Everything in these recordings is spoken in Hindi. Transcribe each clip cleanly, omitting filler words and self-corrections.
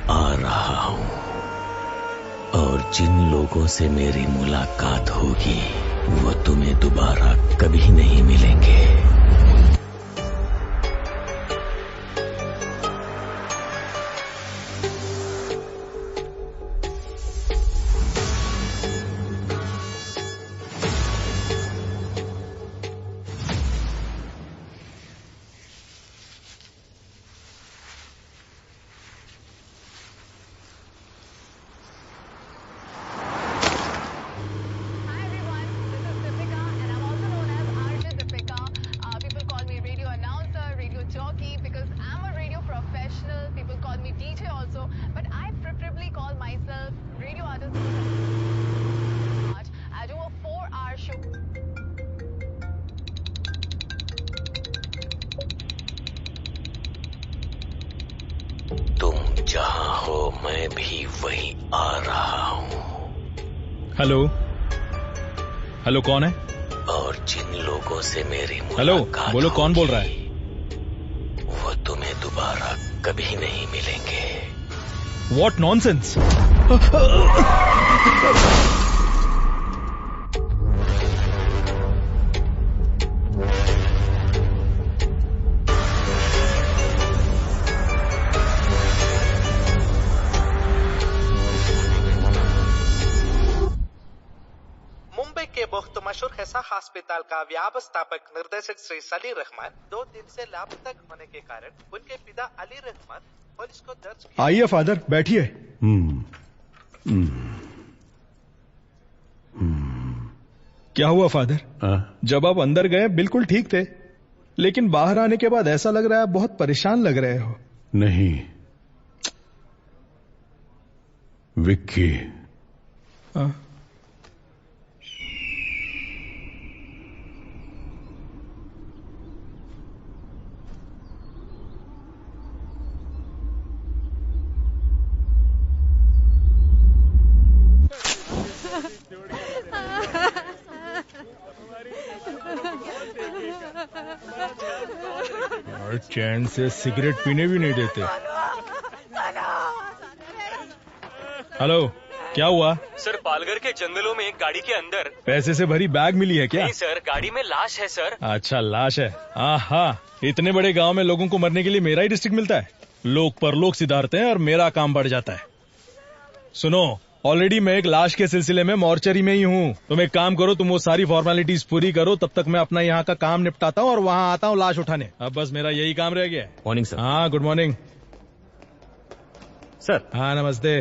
आ रहा हूँ और जिन लोगों से मेरी मुलाकात होगी वो तुम्हें दोबारा कभी नहीं मिलेंगे। हेलो कौन है? और जिन लोगों से मेरी हेलो बोलो, कौन बोल रहा है? वो तुम्हें दोबारा कभी नहीं मिलेंगे। What nonsense! मशहूर हैसा अस्पताल का व्यवस्थापक निर्देशक श्री सली रहमान 2 दिन से लापता होने के कारण उनके पिता अली रहमान पुलिस को दर्ज किया। आइए फादर, बैठिए। क्या हुआ फादर? जब आप अंदर गए बिल्कुल ठीक थे, लेकिन बाहर आने के बाद ऐसा लग रहा है बहुत परेशान लग रहे हो। नहीं विक्की, और चैन से सिगरेट पीने भी नहीं देते। हेलो, क्या हुआ? सर, पालघर के जंगलों में एक गाड़ी के अंदर पैसे से भरी बैग मिली है क्या? नहीं सर, गाड़ी में लाश है सर। अच्छा, लाश है। हाँ, इतने बड़े गांव में लोगों को मरने के लिए मेरा ही डिस्ट्रिक्ट मिलता है। लोग परलोक सिधारते हैं और मेरा काम बढ़ जाता है। सुनो, ऑलरेडी मैं एक लाश के सिलसिले में मॉर्चरी में ही हूँ। तुम एक काम करो, तुम वो सारी फॉर्मेलिटीज पूरी करो, तब तक मैं अपना यहाँ का काम निपटाता हूँ और वहाँ आता हूँ लाश उठाने। अब बस मेरा यही काम रह गया है। Morning sir. हाँ, गुड मॉर्निंग सर। हाँ, नमस्ते।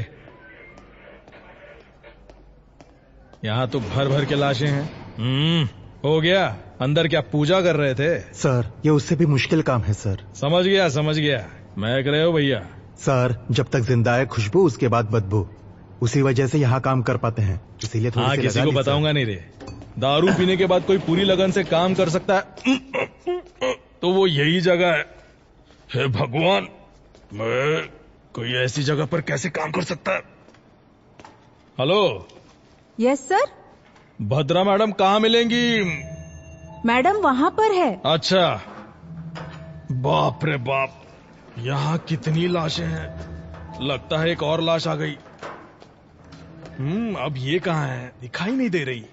यहाँ तो भर भर के लाशें हैं। हो गया। अंदर क्या पूजा कर रहे थे? सर, ये उससे भी मुश्किल काम है सर। समझ गया। मैं कह रहे हो भैया? सर, जब तक जिंदा है खुशबू, उसके बाद बदबू। उसी वजह से यहाँ काम कर पाते हैं, इसीलिए थोड़ी सी किसी को बताऊंगा नहीं रे। दारू पीने के बाद कोई पूरी लगन से काम कर सकता है तो वो यही जगह है। हे भगवान, मैं कोई ऐसी जगह पर कैसे काम कर सकता है? Hello. Yes sir. Bhadra madam कहाँ मिलेंगी? मैडम वहाँ पर है। अच्छा, बाप रे बाप, यहाँ कितनी लाशें हैं। लगता है एक और लाश आ गई। अब ये कहाँ है? दिखाई नहीं दे रही।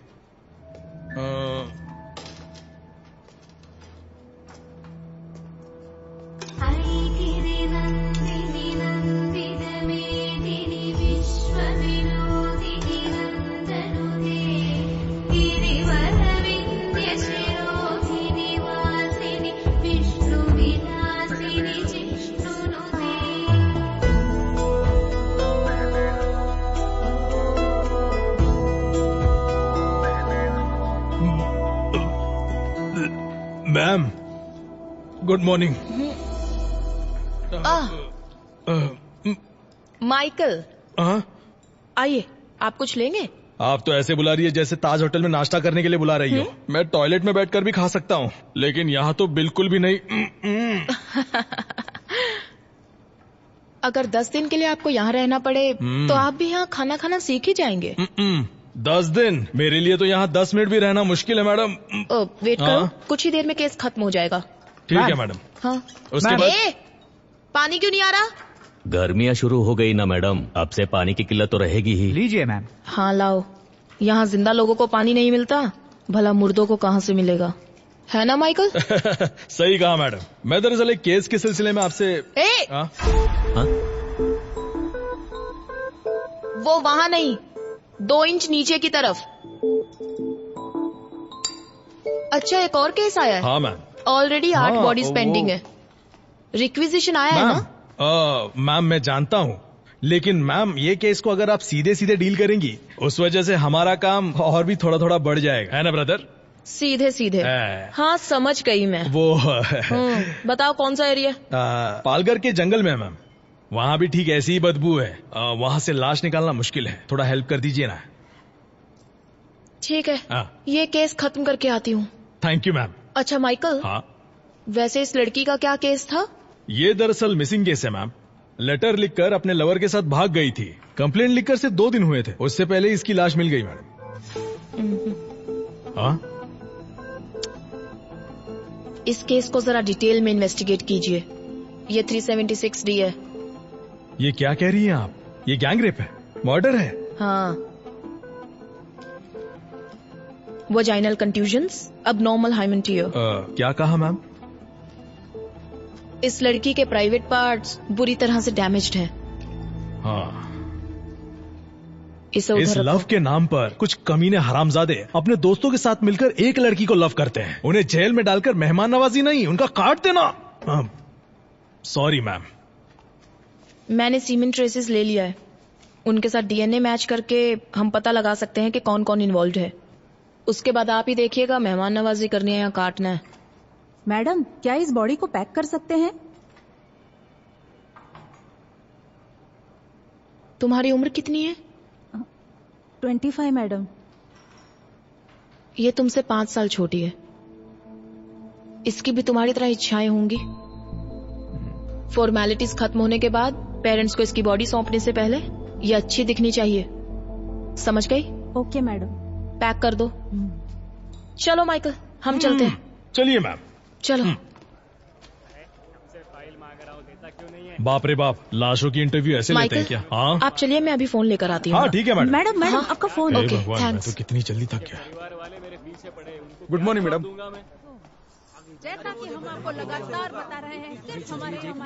Ma'am, good morning. माइकल, आइए, आप कुछ लेंगे? आप तो ऐसे बुला रही है जैसे ताज होटल में नाश्ता करने के लिए बुला रही हो। मैं टॉयलेट में बैठकर भी खा सकता हूँ, लेकिन यहाँ तो बिल्कुल भी नहीं। अगर 10 दिन के लिए आपको यहाँ रहना पड़े तो आप भी यहाँ खाना खाना सीख ही जाएंगे। 10 दिन? मेरे लिए तो यहाँ 10 मिनट भी रहना मुश्किल है मैडम। वेट करो, कुछ ही देर में केस खत्म हो जाएगा। ठीक है मैडम। हाँ, उसके बाद पानी क्यों नहीं आ रहा? गर्मियाँ शुरू हो गई ना मैडम, अब से पानी की किल्लत तो रहेगी ही। लीजिए मैम। हाँ लाओ, यहाँ जिंदा लोगों को पानी नहीं मिलता, भला मुर्दों को कहाँ से मिलेगा, है ना माइकल? सही कहा मैडम। मैं दरअसल एक केस के सिलसिले में आपसे हाँ? वो वहाँ नहीं, 2 इंच नीचे की तरफ। अच्छा, एक और केस आया है। हाँ मैम। ऑलरेडी 8 बॉडीज पेंडिंग है। रिक्विजिशन आया है ना? मैम मैं जानता हूँ, लेकिन मैम ये केस को अगर आप सीधे सीधे डील करेंगी, उस वजह से हमारा काम और भी थोड़ा थोड़ा बढ़ जाएगा, है ना ब्रदर? सीधे सीधे। हाँ समझ गई मैं। वो बताओ कौन सा एरिया? पालघर के जंगल में मैम, वहाँ भी ठीक ऐसी ही बदबू है। वहाँ से लाश निकालना मुश्किल है, थोड़ा हेल्प कर दीजिए ना। ठीक है, ये केस खत्म करके आती हूँ। Thank you ma'am. अच्छा माइकल, हाँ वैसे इस लड़की का क्या केस था? ये दरअसल मिसिंग केस है मैम। लेटर लिखकर अपने लवर के साथ भाग गई थी। कंप्लेंट लिखकर सिर्फ 2 दिन हुए थे, उससे पहले इसकी लाश मिल गई मैडम। हाँ, इस केस को जरा डिटेल में इन्वेस्टिगेट कीजिए। ये 376D है। ये क्या कह रही हैं आप? ये गैंग रेप है, मर्डर है। हाँ, vaginal contusions, abnormal hymen tear. क्या कहा मैम? इस लड़की के प्राइवेट पार्ट्स बुरी तरह से डैमेज्ड हैं। हाँ, इसे इस लव के नाम पर कुछ कमीने हरामजादे अपने दोस्तों के साथ मिलकर एक लड़की को लव करते हैं। उन्हें जेल में डालकर मेहमान नवाजी नहीं, उनका काट देना। Sorry ma'am. मैंने सीमेंट ट्रेसेस ले लिया है, उनके साथ डीएनए मैच करके हम पता लगा सकते हैं कि कौन कौन इन्वॉल्व है। उसके बाद आप ही देखिएगा, मेहमान नवाजी करनी है या काटना है। मैडम, क्या इस बॉडी को पैक कर सकते हैं? तुम्हारी उम्र कितनी है? 25 मैडम। ये तुमसे 5 साल छोटी है। इसकी भी तुम्हारी तरह इच्छाएं होंगी। फॉर्मेलिटीज खत्म होने के बाद पेरेंट्स को इसकी बॉडी सौंपने से पहले ये अच्छी दिखनी चाहिए, समझ गई? Okay madam. पैक कर दो। चलो माइकल, हम चलते हैं। चलिए मैम। चलो। बाप रे बाप, लाशों की इंटरव्यू ऐसे लेते हैं क्या? हाँ, आप चलिए, मैं अभी फोन लेकर आती हूँ। हाँ ठीक है मैडम। मैडम हाँ? आपका फोन। ओके, मैं थैंक्स। तो कितनी जल्दी थक गया। Good morning madam. जैसा कि हम आपको लगातार बता रहे हैं, सिर्फ हमारे चैनल पर।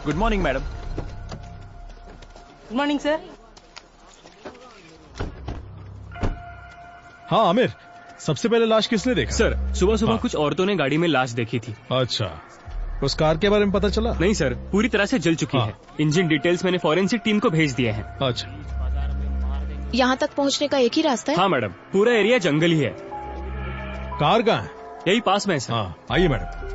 Good morning madam. Good morning sir. हाँ आमिर, सबसे पहले लाश किसने देखा? सर, सुबह सुबह कुछ औरतों ने गाड़ी में लाश देखी थी। अच्छा, उस कार के बारे में पता चला? नहीं सर, पूरी तरह से जल चुकी है। इंजन डिटेल्स मैंने फॉरेंसिक टीम को भेज दिए हैं। अच्छा, यहाँ तक पहुँचने का एक ही रास्ता है? हाँ मैडम, पूरा एरिया जंगल ही है। कार कहाँ है? यही पास में है सर। हाँ आइए मैडम।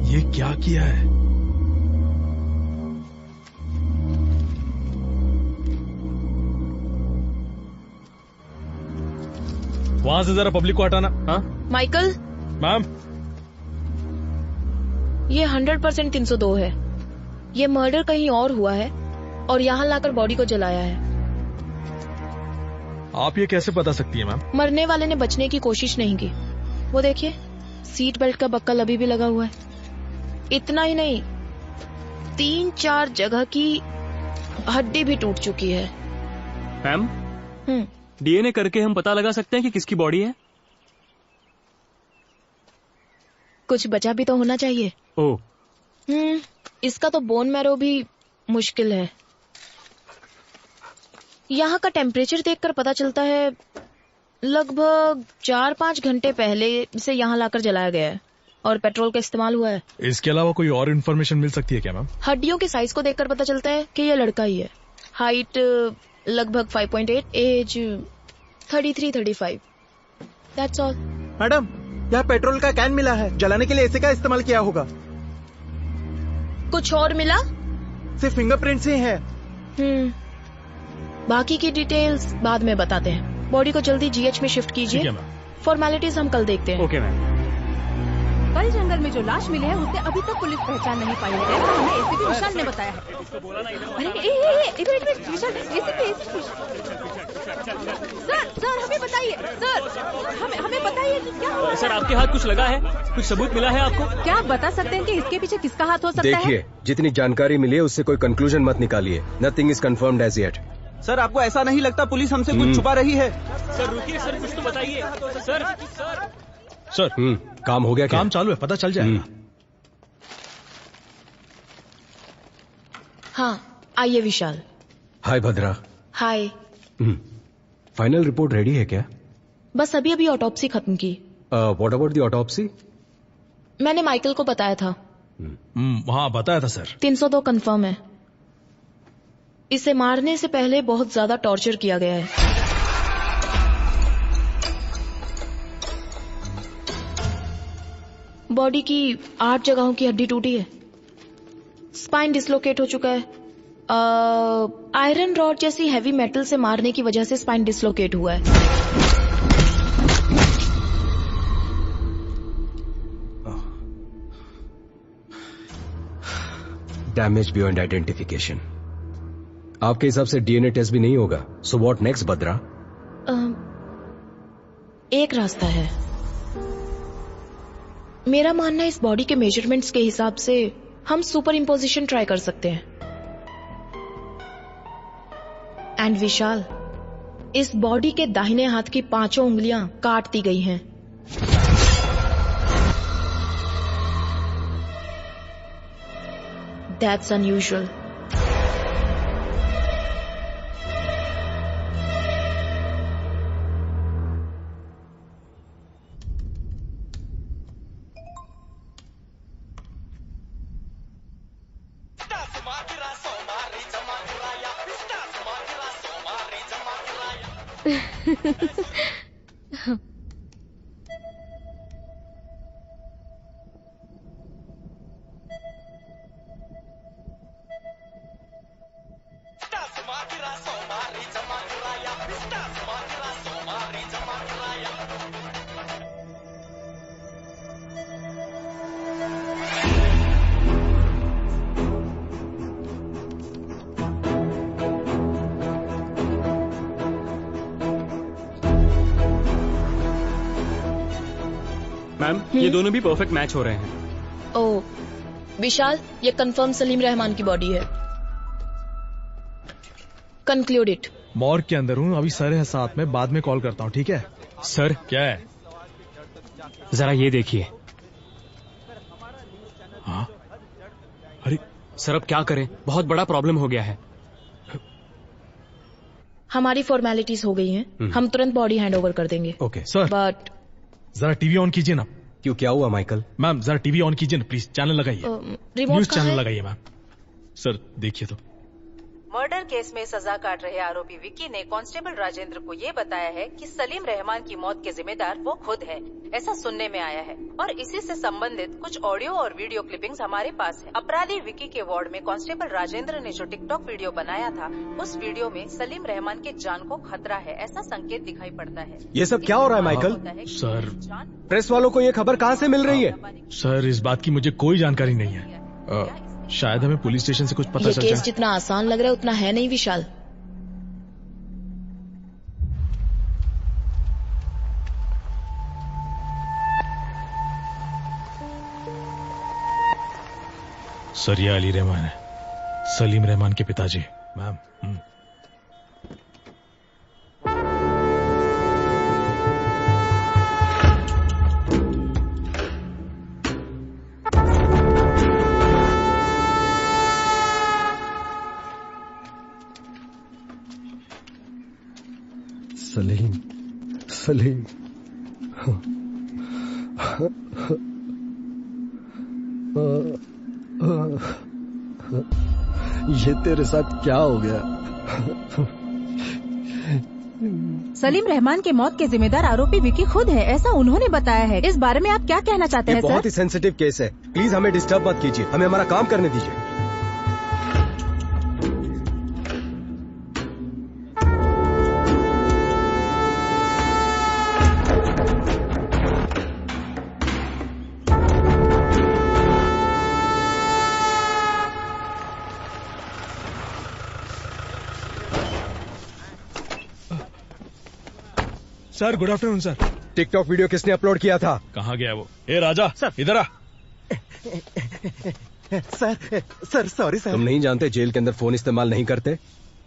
ये क्या किया है? वहां से जरा पब्लिक को हटाना। हाँ माइकल, मैम। ये 100% 302 है। ये मर्डर कहीं और हुआ है और यहाँ लाकर बॉडी को जलाया है। आप ये कैसे बता सकती हैं मैम? मरने वाले ने बचने की कोशिश नहीं की। वो देखिए, सीट बेल्ट का बक्कल अभी भी लगा हुआ है। इतना ही नहीं, 3-4 जगह की हड्डी भी टूट चुकी है। मैम, डीएनए करके हम पता लगा सकते हैं कि किसकी बॉडी है? कुछ बचा भी तो होना चाहिए। ओह, इसका तो बोन मैरो भी मुश्किल है। यहाँ का टेम्परेचर देखकर पता चलता है लगभग 4-5 घंटे पहले इसे यहाँ लाकर जलाया गया है और पेट्रोल का इस्तेमाल हुआ है। इसके अलावा कोई और इन्फॉर्मेशन मिल सकती है क्या मैम? हड्डियों के साइज को देखकर पता चलता है कि यह लड़का ही है। हाइट लगभग 5.8, एज 33-35। That's all. मैडम, यहाँ पेट्रोल का कैन मिला है, जलाने के लिए इसे का इस्तेमाल किया होगा। कुछ और मिला? सिर्फ फिंगरप्रिंट्स ही है। बाकी की डिटेल्स बाद में बताते हैं। बॉडी को जल्दी जीएच में शिफ्ट कीजिए। फॉर्मेलिटीज हम कल देखते हैं। Okay ma'am. कल जंगल में जो लाश मिली है उसे अभी तक पुलिस पहचान नहीं पाई है, ऐसा हमें एसीपी विशाल ने बताया है। अरे एक विशाल, एसीपी सर हमें बताइए, सर हमें बताइए कि क्या हुआ। सर आपके हाथ कुछ लगा है? कुछ सबूत मिला है आपको? क्या आप बता सकते हैं कि इसके पीछे किसका हाथ हो सकता है? देखिए, जितनी जानकारी मिली है उससे कोई कंक्लूजन मत निकालिए। Nothing is confirmed as yet. Sir आपको ऐसा नहीं लगता पुलिस हमसे कुछ छुपा रही है? सर रुकिए सर, कुछ तो बताइए। सर काम हो गया क्या? काम चालू है, पता चल जाएगा। हाँ, आइए विशाल। हाय भद्रा। हाय। फाइनल रिपोर्ट रेडी है क्या? बस अभी ऑटोप्सी खत्म की। What about the autopsy? मैंने माइकल को बताया था। हाँ बताया था सर। 302 कंफर्म है। इसे मारने से पहले बहुत ज्यादा टॉर्चर किया गया है। बॉडी की 8 जगहों की हड्डी टूटी है। स्पाइन डिसलोकेट हो चुका है। आयरन रॉड जैसी हैवी मेटल से मारने की वजह से स्पाइन डिसलोकेट हुआ है। Damage beyond identification. आपके हिसाब से डीएनए टेस्ट भी नहीं होगा। सो व्हाट नेक्स्ट भद्रा? एक रास्ता है। मेरा मानना है इस बॉडी के मेजरमेंट्स के हिसाब से हम सुपर इम्पोजिशन ट्राई कर सकते हैं। एंड विशाल, इस बॉडी के दाहिने हाथ की 5 उंगलियां काट दी गई हैं। That's unusual. मैम ये दोनों भी परफेक्ट मैच हो रहे हैं। ओ विशाल, ये कंफर्म सलीम रहमान की बॉडी है। Conclude it. मॉर्ग के अंदर हूँ, अभी सर है साथ में, बाद में कॉल करता हूँ, ठीक है? सर क्या है? जरा ये देखिए। हाँ? अरे सर अब क्या करें, बहुत बड़ा प्रॉब्लम हो गया है। हमारी फॉर्मेलिटीज हो गई हैं। हम तुरंत बॉडी हैंड ओवर कर देंगे। ओके सर, बट जरा टीवी ऑन कीजिए ना। क्यों, क्या हुआ माइकल? मैम जरा टीवी ऑन कीजिए ना प्लीज, चैनल लगाइए। रिमोट न्यूज कहाँ चैनल है? लगाइए मैम। सर देखिए तो। मर्डर केस में सजा काट रहे आरोपी विक्की ने कांस्टेबल राजेंद्र को ये बताया है कि सलीम रहमान की मौत के जिम्मेदार वो खुद है, ऐसा सुनने में आया है। और इसी से संबंधित कुछ ऑडियो और वीडियो क्लिपिंग्स हमारे पास है। अपराधी विक्की के वार्ड में कांस्टेबल राजेंद्र ने जो टिकटॉक वीडियो बनाया था, उस वीडियो में सलीम रहमान के जान को खतरा है, ऐसा संकेत दिखाई पड़ता है। ये सब क्या हो रहा है माइकल? सर, प्रेस वालों को ये खबर कहाँ से मिल रही है? सर इस बात की मुझे कोई जानकारी नहीं है। शायद हमें पुलिस स्टेशन से कुछ पता ये चल केस जाए। जितना आसान लग रहा है उतना है नहीं विशाल। सर ये अली रहमान है, सलीम रहमान के पिताजी। मैम सलीम, ये तेरे साथ क्या हो गया? सलीम रहमान के मौत के जिम्मेदार आरोपी विकी खुद है, ऐसा उन्होंने बताया है। इस बारे में आप क्या कहना चाहते हैं सर? बहुत ही सेंसिटिव केस है, प्लीज हमें डिस्टर्ब मत कीजिए, हमें हमारा काम करने दीजिए। Sir good afternoon sir. TikTok video किसने अपलोड किया था? कहाँ गया वो? ए राजा सर, इधर आ। Sir sorry sir. तुम नहीं जानते जेल के अंदर फोन इस्तेमाल नहीं करते?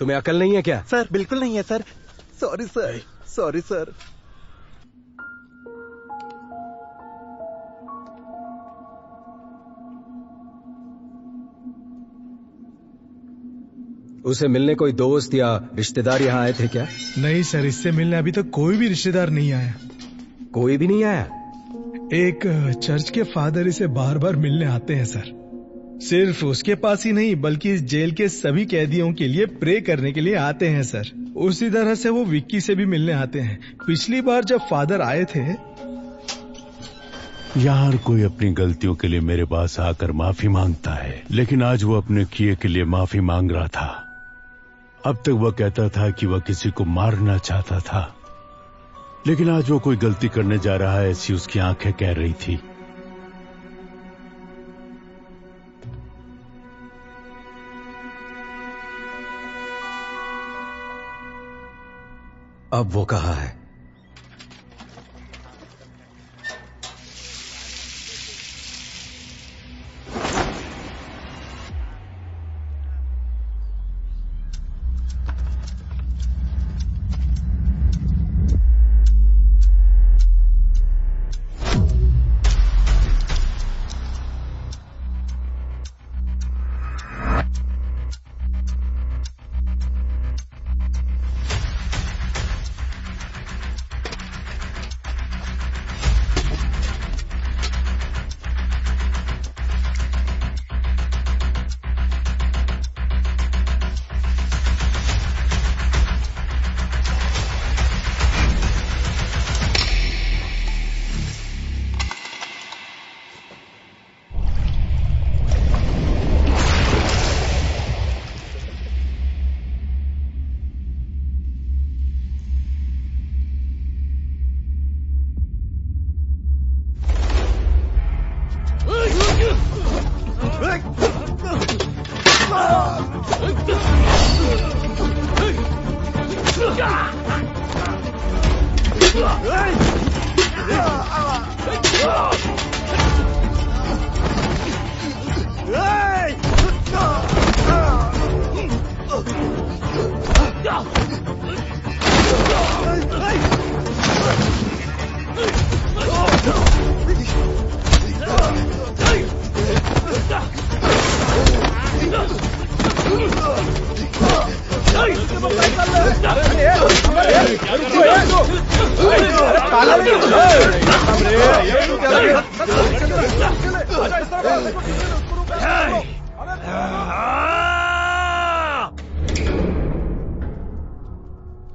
तुम्हें अकल नहीं है क्या? सर बिल्कुल नहीं है sir, sorry sir, sorry sir. उसे मिलने कोई दोस्त या रिश्तेदार यहाँ आए थे क्या? नहीं सर, इससे मिलने अभी तक कोई भी रिश्तेदार नहीं आया। कोई भी नहीं आया? एक चर्च के फादर इसे बार बार मिलने आते हैं सर। सिर्फ उसके पास ही नहीं बल्कि इस जेल के सभी कैदियों के लिए प्रे करने के लिए आते हैं सर। उसी तरह से वो विक्की से भी मिलने आते हैं। पिछली बार जब फादर आए थे, यार कोई अपनी गलतियों के लिए मेरे पास आकर माफी मांगता है, लेकिन आज वो अपने किए के लिए माफी मांग रहा था। अब तक वह कहता था कि वह किसी को मारना चाहता था, लेकिन आज वो कोई गलती करने जा रहा है ऐसी उसकी आंखें कह रही थी। अब वो कहाँ है?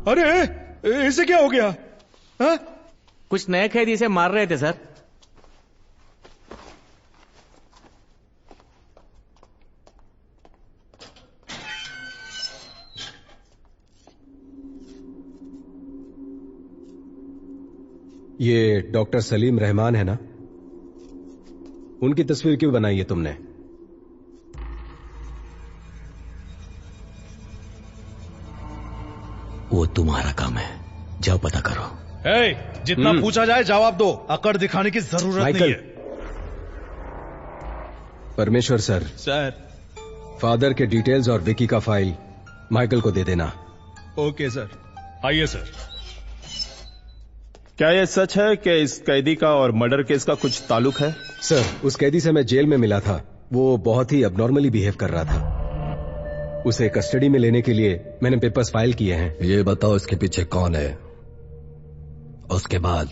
अरे इसे क्या हो गया? हा? कुछ नए कैदी इसे मार रहे थे सर। ये डॉक्टर सलीम रहमान है ना? उनकी तस्वीर क्यों बनाई है तुमने? वो तुम्हारा काम है, जाओ पता करो। जितना पूछा जाए जवाब दो, अकड़ दिखाने की जरूरत नहीं है। परमेश्वर सर, फादर के डिटेल्स और विकी का फाइल माइकल को दे देना। Okay sir. आइए सर। क्या यह सच है कि इस कैदी का और मर्डर केस का कुछ ताल्लुक है? सर, उस कैदी से मैं जेल में मिला था। वो बहुत ही अबनॉर्मली बिहेव कर रहा था। उसे कस्टडी में लेने के लिए मैंने पेपर्स फाइल किए हैं। ये बताओ इसके पीछे कौन है उसके बाद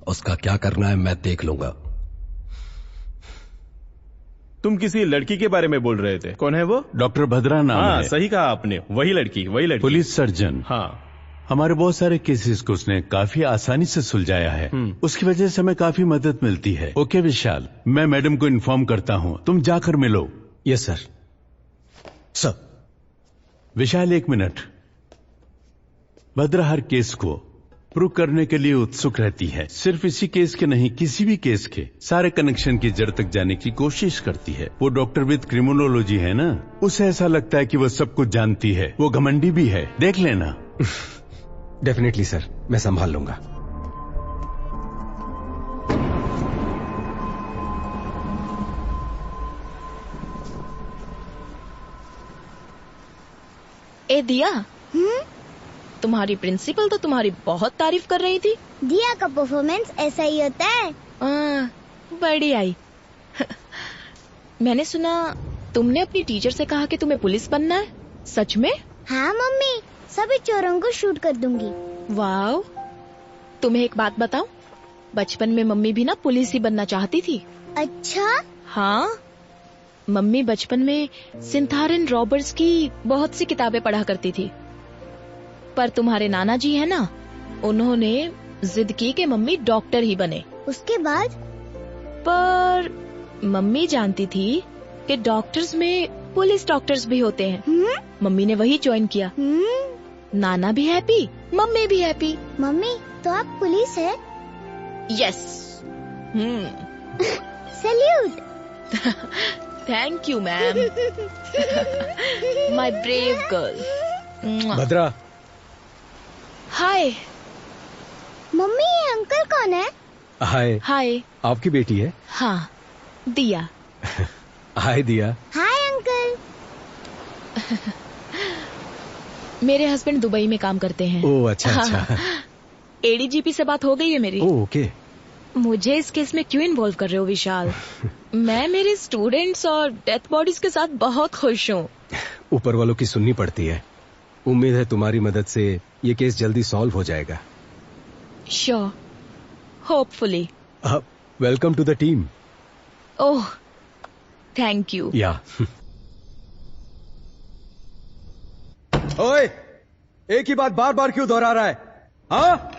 उसका क्या करना है मैं देख लूंगा। तुम किसी लड़की के बारे में बोल रहे थे, कौन है वो? डॉक्टर भद्रा नाम हाँ, है। सही कहा आपने, वही लड़की। Police surgeon. हाँ, हमारे बहुत सारे केसेस को उसने काफी आसानी से सुलझाया है। उसकी वजह से हमें काफी मदद मिलती है। ओके विशाल, मैं मैडम को इन्फॉर्म करता हूँ, तुम जाकर मिलो। Yes sir. सर। विशाल, 1 मिनट। भद्रा हर केस को प्रूव करने के लिए उत्सुक रहती है। सिर्फ इसी केस के नहीं, किसी भी केस के सारे कनेक्शन की जड़ तक जाने की कोशिश करती है। वो डॉक्टर विद क्रिमिनोलॉजी है ना, उसे ऐसा लगता है कि वो सब कुछ जानती है। वो घमंडी भी है, देख लेना। डेफिनेटली सर, मैं संभाल लूंगा। ए दिया, तुम्हारी प्रिंसिपल तो तुम्हारी बहुत तारीफ कर रही थी। दिया का परफॉर्मेंस ऐसा ही होता है। बड़ी आई। मैंने सुना तुमने अपनी टीचर से कहा कि तुम्हें पुलिस बनना है, सच में? हाँ मम्मी, सभी चोरों को शूट कर दूंगी। वाओ। तुम्हें एक बात बताऊं, बचपन में मम्मी भी ना पुलिस ही बनना चाहती थी। अच्छा? हाँ, मम्मी बचपन में सिंथारन रॉबर्ट्स की बहुत सी किताबें पढ़ा करती थी। पर तुम्हारे नाना जी है ना, उन्होंने जिद की कि मम्मी डॉक्टर ही बने। उसके बाद? पर मम्मी जानती थी कि डॉक्टर्स में पुलिस डॉक्टर्स भी होते हैं। मम्मी ने वही ज्वाइन किया। नाना भी हैप्पी, मम्मी भी हैप्पी। मम्मी, तो आप पुलिस है? Yes. Salute. Thank you ma'am. My brave girl. Bhadra. Hi. Mummy, ये अंकल कौन है? हाय। हाय। आपकी बेटी है? हाँ, दिया। हाय दिया। Hi uncle. मेरे हस्बैंड दुबई में काम करते हैं। ओह अच्छा अच्छा। एडीजीपी से बात हो गई है मेरी। Oh okay. मुझे इस केस में क्यों इन्वॉल्व कर रहे हो विशाल? मैं मेरे स्टूडेंट्स और डेथ बॉडीज के साथ बहुत खुश हूँ। ऊपर वालों की सुननी पड़ती है। उम्मीद है तुम्हारी मदद से ये केस जल्दी सॉल्व हो जाएगा। Sure, hopefully. Welcome to the team. Oh, thank you. Yeah. ओए, एक ही बात बार बार क्यों दोहरा रहा है? हाँ?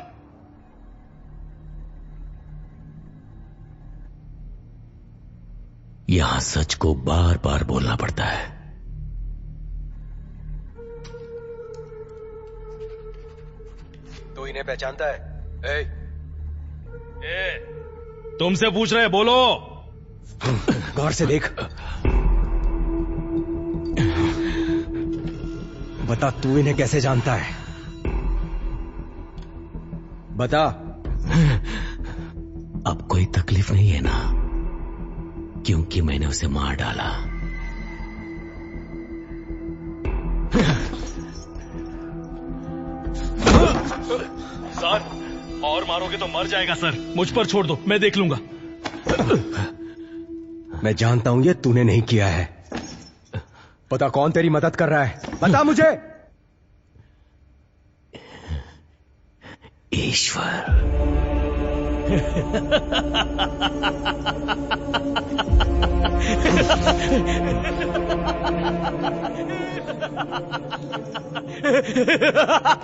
यहां सच को बार बार बोलना पड़ता है। तो इन्हें पहचानता है? तुमसे पूछ रहे, बोलो। गौर से देख। बता, तू इन्हें कैसे जानता है? बता। अब कोई तकलीफ नहीं है ना, क्योंकि मैंने उसे मार डाला। सर, और मारोगे तो मर जाएगा सर। मुझ पर छोड़ दो, मैं देख लूंगा। मैं जानता हूं ये तूने नहीं किया है। पता कौन तेरी मदद कर रहा है? बता मुझे। ईश्वर।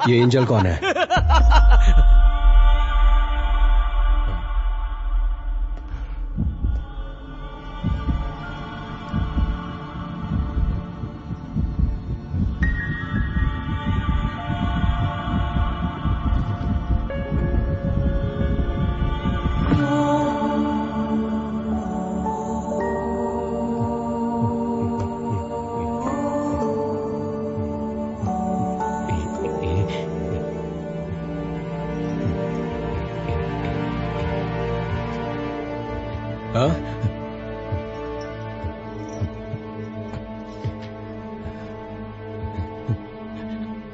ये एंजल कौन है?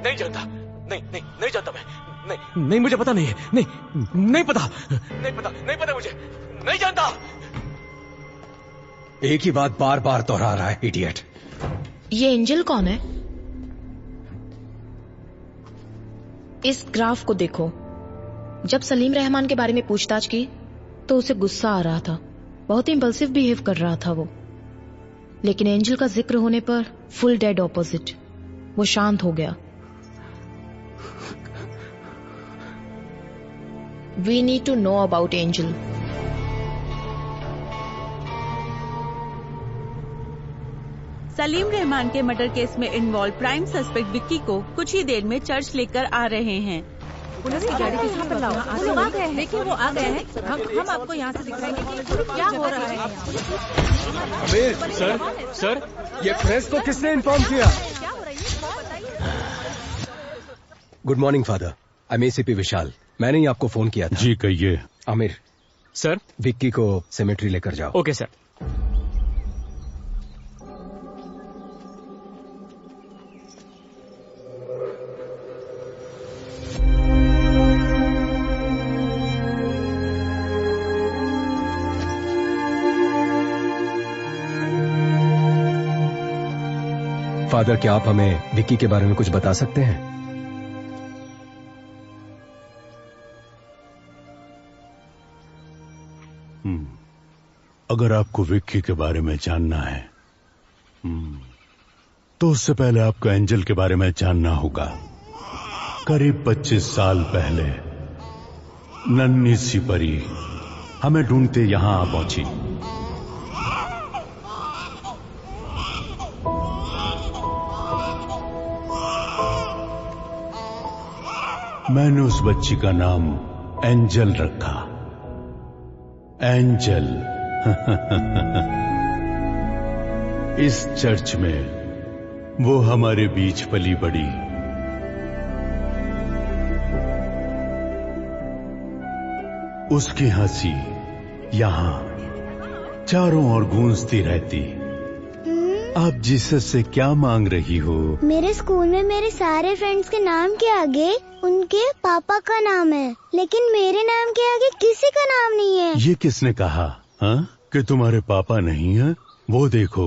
नहीं जानता, नहीं जानता मैं। नहीं, मुझे पता नहीं है। नहीं पता मुझे। नहीं जानता। एक ही बात बार बार दोहरा रहा है, इडियट। ये एंजल कौन है? इस ग्राफ को देखो। जब सलीम रहमान के बारे में पूछताछ की तो उसे गुस्सा आ रहा था, बहुत ही इम्पल्सिव बिहेव कर रहा था वो। लेकिन एंजल का जिक्र होने पर फुल डेड ऑपोजिट, वो शांत हो गया। We need to know about Angel. Salim Rahman के मर्डर केस में इन्वॉल्व प्राइम सस्पेक्ट विक्की को कुछ ही देर में चर्च लेकर आ रहे हैं। पुलिस की गाड़ी यहाँ पर लाओ। वो लोग आ गए हैं। देखिए वो आ गए हैं। हम आपको यहाँ से दिखाएंगे कि क्या हो रहा है। अमीर सर, ये प्रेस को किसने इन्फॉर्म किया? Good morning father, I am ACP Vishal. मैंने ही आपको फोन किया था। जी कहिए। आमिर सर, विक्की को सेमेट्री लेकर जाओ। Okay sir. फादर, क्या आप हमें विक्की के बारे में कुछ बता सकते हैं? अगर आपको विक्की के बारे में जानना है तो उससे पहले आपको एंजल के बारे में जानना होगा। करीब 25 साल पहले नन्ही सी परी हमें ढूंढते यहां आ पहुंची। मैंने उस बच्ची का नाम एंजल रखा। एंजल। इस चर्च में वो हमारे बीच पली बड़ी। उसकी हंसी यहां चारों ओर गूंजती रहती। आप जीसस से क्या मांग रही हो? मेरे स्कूल में मेरे सारे फ्रेंड्स के नाम के आगे उनके पापा का नाम है, लेकिन मेरे नाम के आगे किसी का नाम नहीं है। ये किसने कहा कि तुम्हारे पापा नहीं है? वो देखो,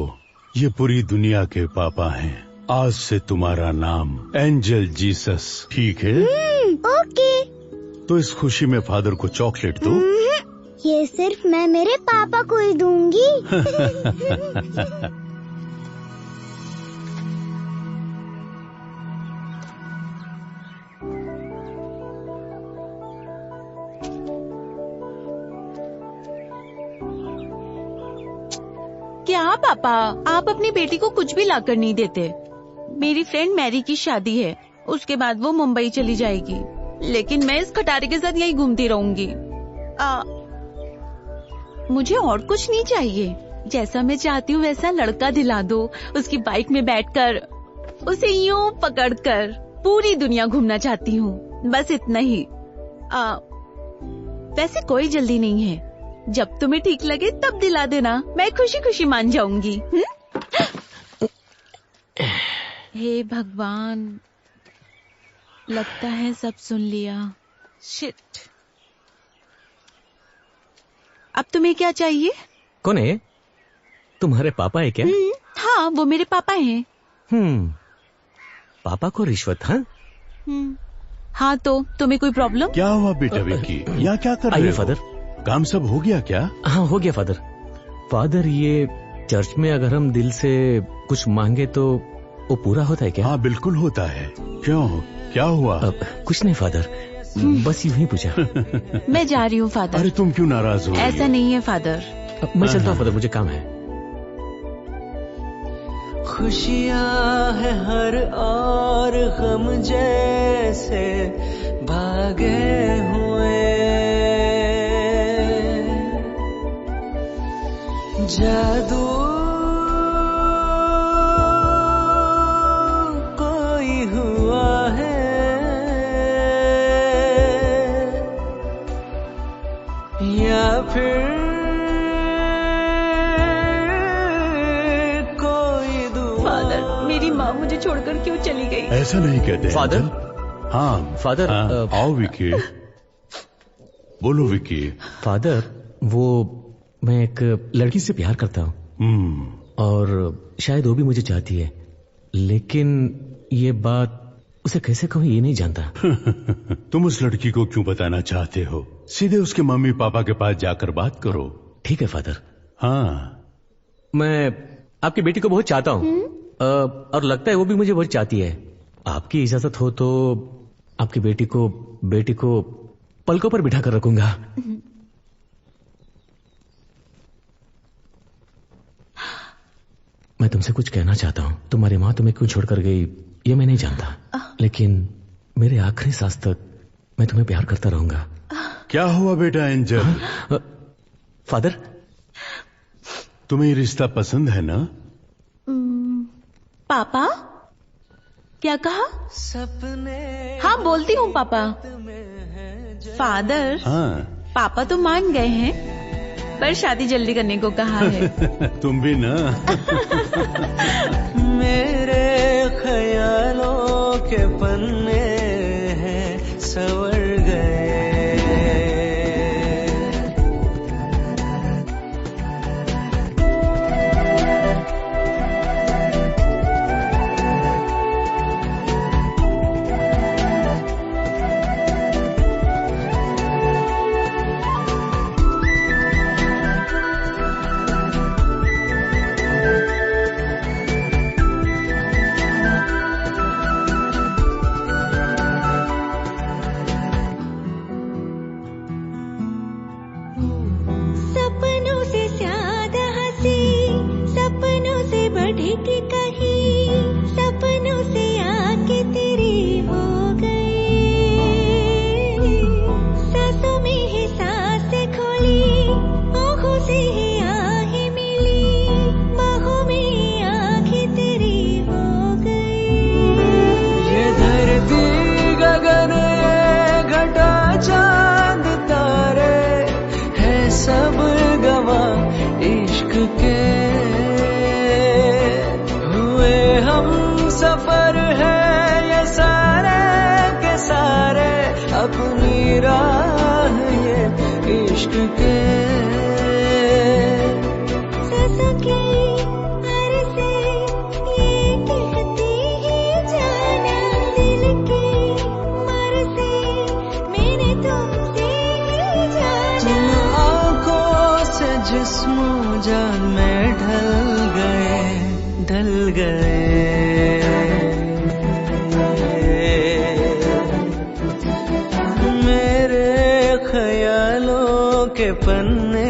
ये पूरी दुनिया के पापा हैं। आज से तुम्हारा नाम एंजल जीसस, ठीक है? ओके। तो इस खुशी में फादर को चॉकलेट दो। ये सिर्फ मैं मेरे पापा को ही दूंगी। क्या पापा, आप अपनी बेटी को कुछ भी लाकर नहीं देते। मेरी फ्रेंड मैरी की शादी है, उसके बाद वो मुंबई चली जाएगी, लेकिन मैं इस खटारे के साथ यही घूमती रहूंगी। मुझे और कुछ नहीं चाहिए। जैसा मैं चाहती हूँ वैसा लड़का दिला दो। उसकी बाइक में बैठकर उसे यूं पकड़कर पूरी दुनिया घूमना चाहती हूँ, बस इतना ही। वैसे कोई जल्दी नहीं है, जब तुम्हें ठीक लगे तब दिला देना, मैं खुशी खुशी मान जाऊंगी। हे भगवान, लगता है सब सुन लिया। शिट। अब तुम्हें क्या चाहिए? कौन है? तुम्हारे पापा है क्या? हाँ, वो मेरे पापा हैं। पापा को रिश्वत? हाँ, तो तुम्हें कोई प्रॉब्लम? क्या हुआ बेटा विक्की? यहाँ क्या कर रहे हो? फादर, काम सब हो गया क्या? हाँ, हो गया फादर। फादर, ये चर्च में अगर हम दिल से कुछ मांगे तो वो पूरा होता है क्या? हाँ, बिल्कुल होता है। क्यों, क्या हुआ? कुछ नहीं फादर, बस यूं ही पूछा। मैं जा रही हूँ फादर। अरे तुम क्यों नाराज हो? ऐसा नहीं है फादर। मैं चलता हूँ फादर, मुझे काम है। खुशियाँ है हर और गम जैसे भागे हुए, जादू कोई हुआ है, या फिर मेरी माँ मुझे छोड़कर क्यों चली गई? ऐसा नहीं कहते फादर। हाँ फादर, आओ विकी। बोलो विकी। फादर, वो मैं एक लड़की से प्यार करता हूँ और शायद वो भी मुझे चाहती है, लेकिन ये बात उसे कैसे कहूँ ये नहीं जानता। तुम उस लड़की को क्यों बताना चाहते हो? सीधे उसके मम्मी पापा के पास जाकर बात करो। ठीक है फादर। हाँ, मैं आपकी बेटी को बहुत चाहता हूँ और लगता है वो भी मुझे बहुत चाहती है। आपकी इजाजत हो तो आपकी बेटी को पलकों पर बिठा कर रखूंगा। मैं तुमसे कुछ कहना चाहता हूँ। तुम्हारी माँ तुम्हें क्यों छोड़कर गई ये मैं नहीं जानता, लेकिन मेरे आखिरी सांस तक मैं तुम्हें प्यार करता रहूंगा। क्या हुआ बेटा एंजल? फादर, तुम्हें ये रिश्ता पसंद है ना? पापा क्या कहा? सपने। हाँ बोलती हूँ पापा। फादर, हाँ। पापा तो मान गए हैं पर शादी जल्दी करने को कहा है। तुम भी ना। मेरे ख्यालों के पन्ने हैं सवर गए। कि कहीं सपनों से आके तेरी हो गई, सांसों में ही सांसें खोली, आँखों से ही आहें मिली, बाहों में ही आँखें तेरी हो गई। ये धरती गगन ये घटा चांद तारे है सब गवाह इश्क के, हम सफर है ये सारे के सारे अपनी राह ये इश्क के। सांसों की हर से ये कहती है जाना, दिल की मर से मैंने तुमसे ही जाना। आँखों से जिस्म जान में ढल गए मेरे ख्यालों के पन्ने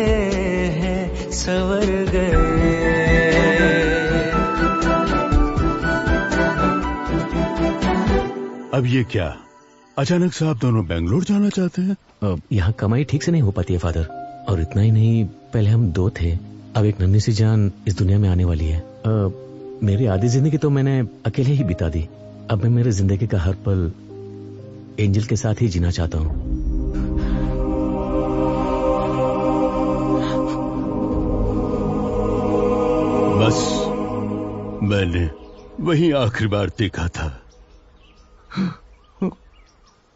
हैं सवर गए। अब ये क्या, अचानक से आप दोनों बेंगलोर जाना चाहते हैं? यहाँ कमाई ठीक से नहीं हो पाती है फादर, और इतना ही नहीं, पहले हम दो थे, अब एक नन्ही सी जान इस दुनिया में आने वाली है। मेरी आधी जिंदगी तो मैंने अकेले ही बिता दी, अब मैं मेरे जिंदगी का हर पल एंजल के साथ ही जीना चाहता हूँ। बस मैंने वही आखिरी बार देखा था।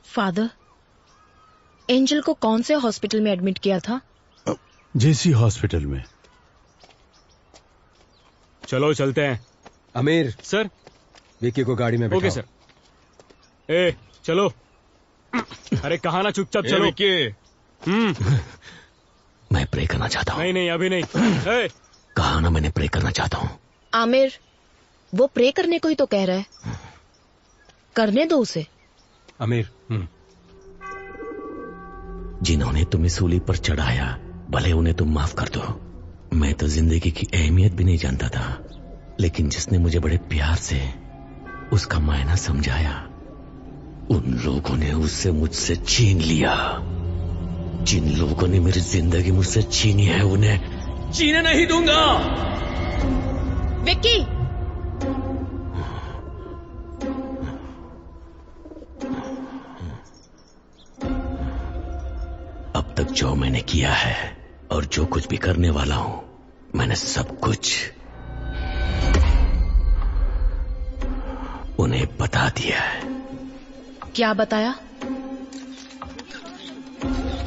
फादर, एंजल को कौन से हॉस्पिटल में एडमिट किया था? जेसी हॉस्पिटल में। चलो चलते हैं। आमिर सर, विक्की को गाड़ी में बैठाओ। Okay sir. ए चलो। अरे कहा ना, चुपचाप चलो। विक्की, मैं प्रे करना चाहता हूँ। नहीं अभी नहीं। कहा ना मैंने प्रे करना चाहता हूँ। आमिर, वो प्रे करने को ही तो कह रहा है, करने दो उसे। आमिर, जिन्होंने तुम्हें सूली पर चढ़ाया भले उन्हें तुम माफ कर दो। मैं तो जिंदगी की अहमियत भी नहीं जानता था, लेकिन जिसने मुझे बड़े प्यार से उसका मायना समझाया, उन लोगों ने उससे मुझसे छीन लिया। जिन लोगों ने मेरी जिंदगी मुझसे छीनी है उन्हें जीने नहीं दूंगा। विक्की, अब तक जो मैंने किया है और जो कुछ भी करने वाला हूं, मैंने सब कुछ उन्हें बता दिया है। क्या बताया?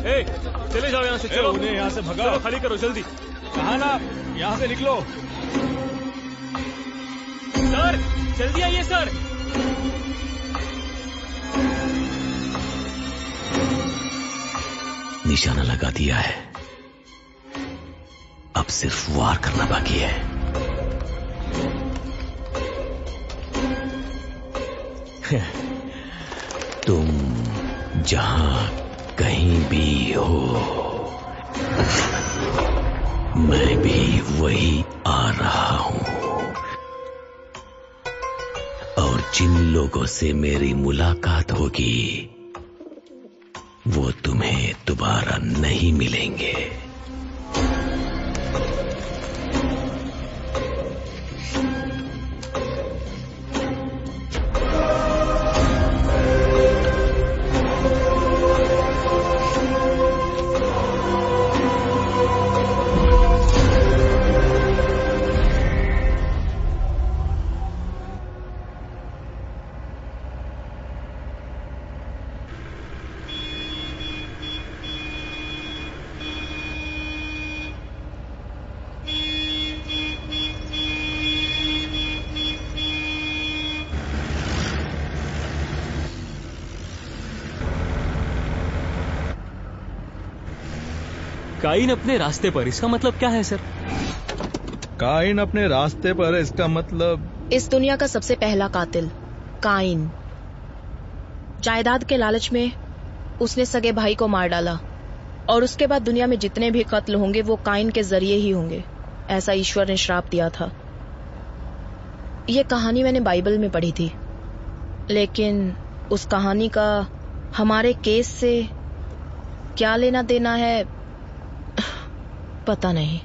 ए, चले जाओ यहाँ से, चलो। उन्हें यहाँ से भगाओ। चलो, खाली करो जल्दी। कहा ना, यहाँ से निकलो। सर जल्दी आइए सर। निशाना लगा दिया है, अब सिर्फ वार करना बाकी है। तुम जहां कहीं भी हो, मैं भी वही आ रहा हूं, और जिन लोगों से मेरी मुलाकात होगी वो तुम्हें दोबारा नहीं मिलेंगे। काइन अपने रास्ते पर, इसका मतलब क्या है सर? काइन अपने रास्ते पर, इसका मतलब इस दुनिया का सबसे पहला कातिल काइन। जायदाद के लालच में उसने सगे भाई को मार डाला, और उसके बाद दुनिया में जितने भी कत्ल होंगे वो काइन के जरिए ही होंगे, ऐसा ईश्वर ने श्राप दिया था। ये कहानी मैंने बाइबल में पढ़ी थी, लेकिन उस कहानी का हमारे केस से क्या लेना देना है पता नहीं।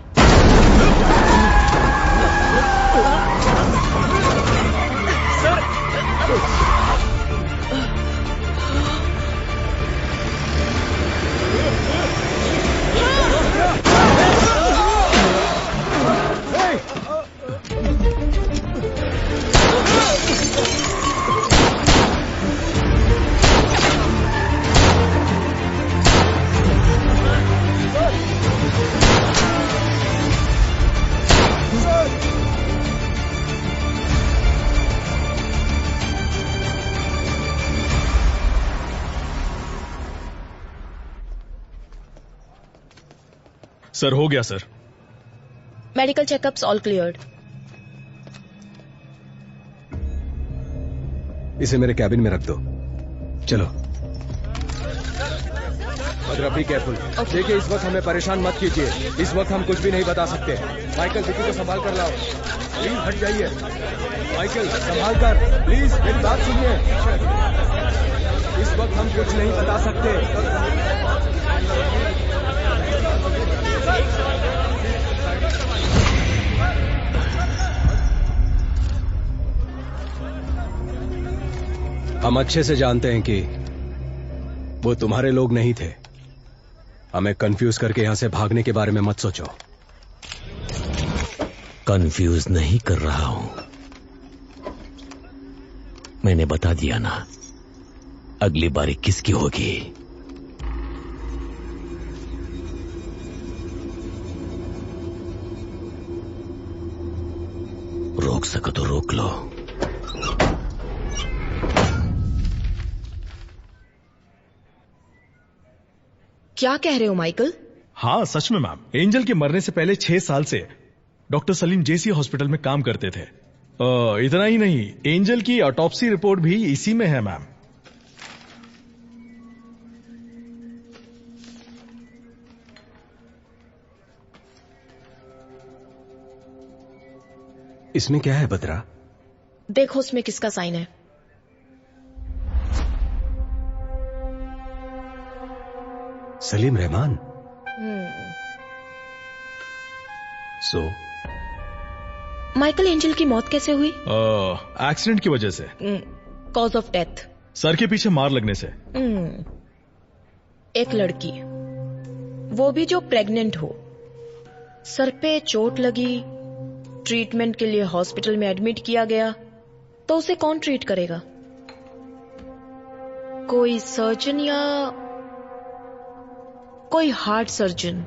सर हो गया sir. Medical checkups all cleared. इसे मेरे कैबिन में रख दो। चलो बद्रा, बी केयरफुल। देखिए इस वक्त हमें परेशान मत कीजिए, इस वक्त हम कुछ भी नहीं बता सकते। माइकल, विकी को संभाल कर लाओ, प्लीज हट जाइए। माइकल संभाल कर, प्लीज मेरी बात सुनिए। इस वक्त हम कुछ नहीं बता सकते। हम अच्छे से जानते हैं कि वो तुम्हारे लोग नहीं थे। हमें कंफ्यूज करके यहां से भागने के बारे में मत सोचो। कंफ्यूज नहीं कर रहा हूं, मैंने बता दिया ना, अगली बारी किसकी होगी। रोक सको तो रोक लो। क्या कह रहे हो माइकल? हाँ सच में मैम, एंजल के मरने से पहले 6 साल से डॉक्टर सलीम जेसी हॉस्पिटल में काम करते थे। इतना ही नहीं, एंजल की ऑटोप्सी रिपोर्ट भी इसी में है मैम। इसमें क्या है बद्रा? देखो उसमें किसका साइन है। Salim Rahman. So Michael, angel की मौत कैसे हुई? एक्सीडेंट की वजह से। Cause of death? सर के पीछे मार लगने से। एक लड़की, वो भी जो प्रेग्नेंट हो, सर पे चोट लगी, ट्रीटमेंट के लिए हॉस्पिटल में एडमिट किया गया, तो उसे कौन ट्रीट करेगा? कोई सर्जन या कोई हार्ट सर्जन?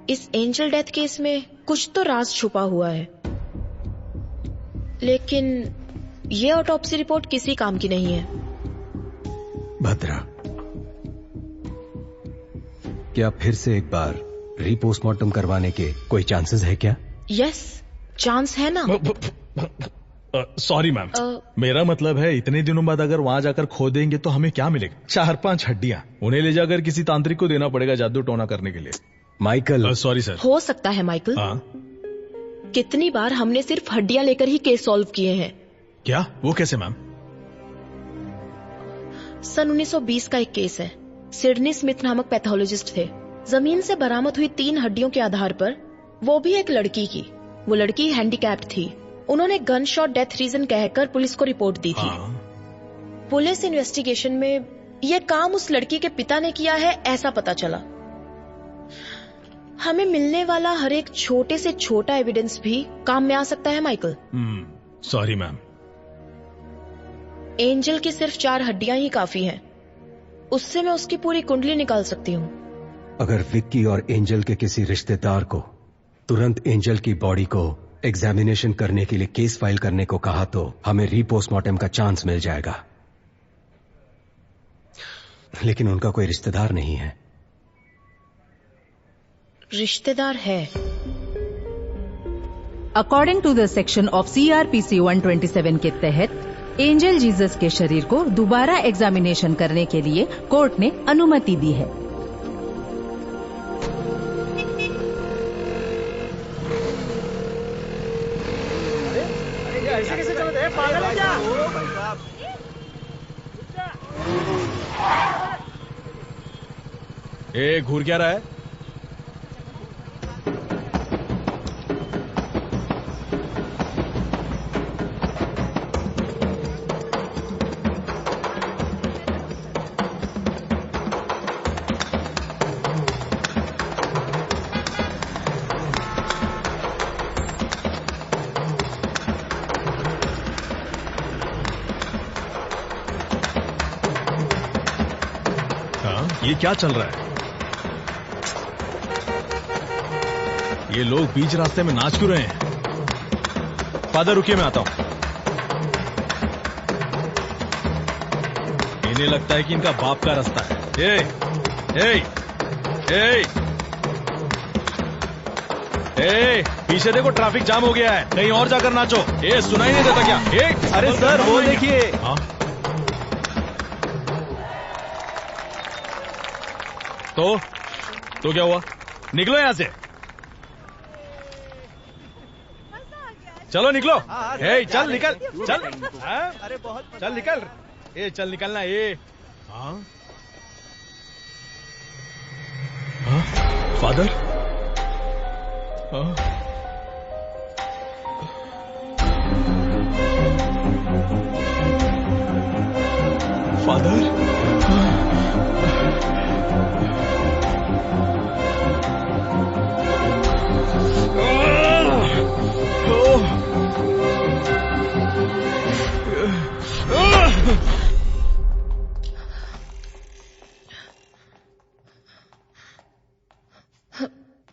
इस एंजल डेथ केस में कुछ तो राज छुपा हुआ है, लेकिन ये ऑटोप्सी रिपोर्ट किसी काम की नहीं है। भद्रा, क्या फिर से एक बार रीपोस्टमार्टम करवाने के कोई चांसेस है क्या? यस, चांस है ना। सॉरी मैम, मेरा मतलब है इतने दिनों बाद अगर वहां जाकर खोदेंगे तो हमें क्या मिलेगा? 4-5 हड्डियां, उन्हें ले जाकर किसी तांत्रिक को देना पड़ेगा जादू टोना करने के लिए। Michael, sorry sir. हो सकता है माइकल। कितनी बार हमने सिर्फ हड्डियां लेकर ही केस सॉल्व किए हैं। क्या? वो कैसे मैम? सन 1920 का एक केस है। सिडनी स्मिथ नामक पैथोलॉजिस्ट थे। जमीन से बरामद हुई 3 हड्डियों के आधार पर, वो भी एक लड़की की, वो लड़की हैंडीकैप्ड थी। उन्होंने गन शॉट डेथ रीजन कहकर पुलिस को रिपोर्ट दी थी। पुलिस इन्वेस्टिगेशन में यह काम उस लड़की के पिता ने किया है ऐसा पता चला। हमें मिलने वाला हर एक छोटे से छोटा एविडेंस भी काम में आ सकता है माइकल। Sorry ma'am. एंजल की सिर्फ 4 हड्डियां ही काफी हैं। उससे मैं उसकी पूरी कुंडली निकाल सकती हूँ। अगर विक्की और एंजल के किसी रिश्तेदार को तुरंत एंजल की बॉडी को एग्जामिनेशन करने के लिए केस फाइल करने को कहा तो हमें रीपोस्टमार्टम का चांस मिल जाएगा। लेकिन उनका कोई रिश्तेदार नहीं है। रिश्तेदार है। According to the section of CRPC 127 के तहत एंजल जीसस के शरीर को दोबारा एग्जामिनेशन करने के लिए कोर्ट ने अनुमति दी है। ऐसे कैसे चलते हैं? पागल है क्या? ए, घूर क्या रहा है? ये क्या चल रहा है? ये लोग बीच रास्ते में नाच क्यों रहे हैं? फादर रुकिए, मैं आता हूं। इन्हें लगता है कि इनका बाप का रास्ता है। पीछे देखो, ट्रैफिक जाम हो गया है, कहीं और जाकर नाचो। सुनाई नहीं देता क्या? अरे सर, वो देखिए। तो क्या हुआ? निकलो यहां से, चलो निकलो। चल निकल, चल। अरे बहुत चल निकल। चल निकलना। Father? Father?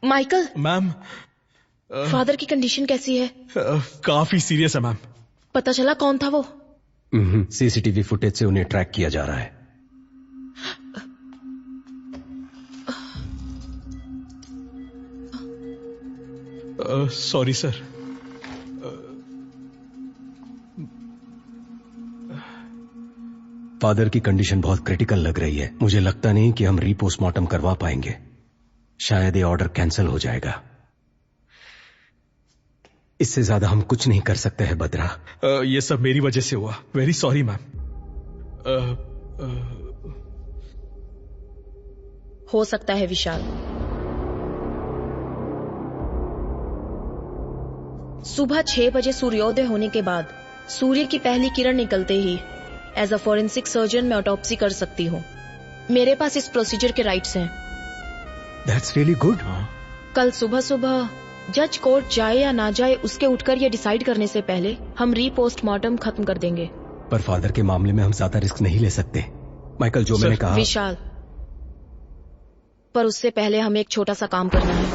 Michael. Ma'am, father की कंडीशन कैसी है? काफी सीरियस है मैम। पता चला कौन था वो? CCTV फुटेज से उन्हें ट्रैक किया जा रहा है। Sorry sir. फादर की कंडीशन बहुत क्रिटिकल लग रही है। मुझे लगता नहीं कि हम रीपोस्टमार्टम करवा पाएंगे। शायद ये ऑर्डर कैंसिल हो जाएगा। इससे ज्यादा हम कुछ नहीं कर सकते हैं बद्रा। ये सब मेरी वजह से हुआ। Very sorry ma'am. हो सकता है विशाल। सुबह 6 बजे सूर्योदय होने के बाद सूर्य की पहली किरण निकलते ही एज अ फॉरेंसिक सर्जन मैं ऑटोप्सी कर सकती हूँ। मेरे पास इस प्रोसीजर के राइट्स हैं। That's really good. कल सुबह सुबह जज कोर्ट जाए या ना जाए उसके उठकर ये डिसाइड करने से पहले हम रीपोस्टमार्टम खत्म कर देंगे। पर फादर के मामले में हम ज्यादा रिस्क नहीं ले सकते। माइकल, जो मैंने कहा। विशाल, पर उससे पहले हमें एक छोटा सा काम करना है।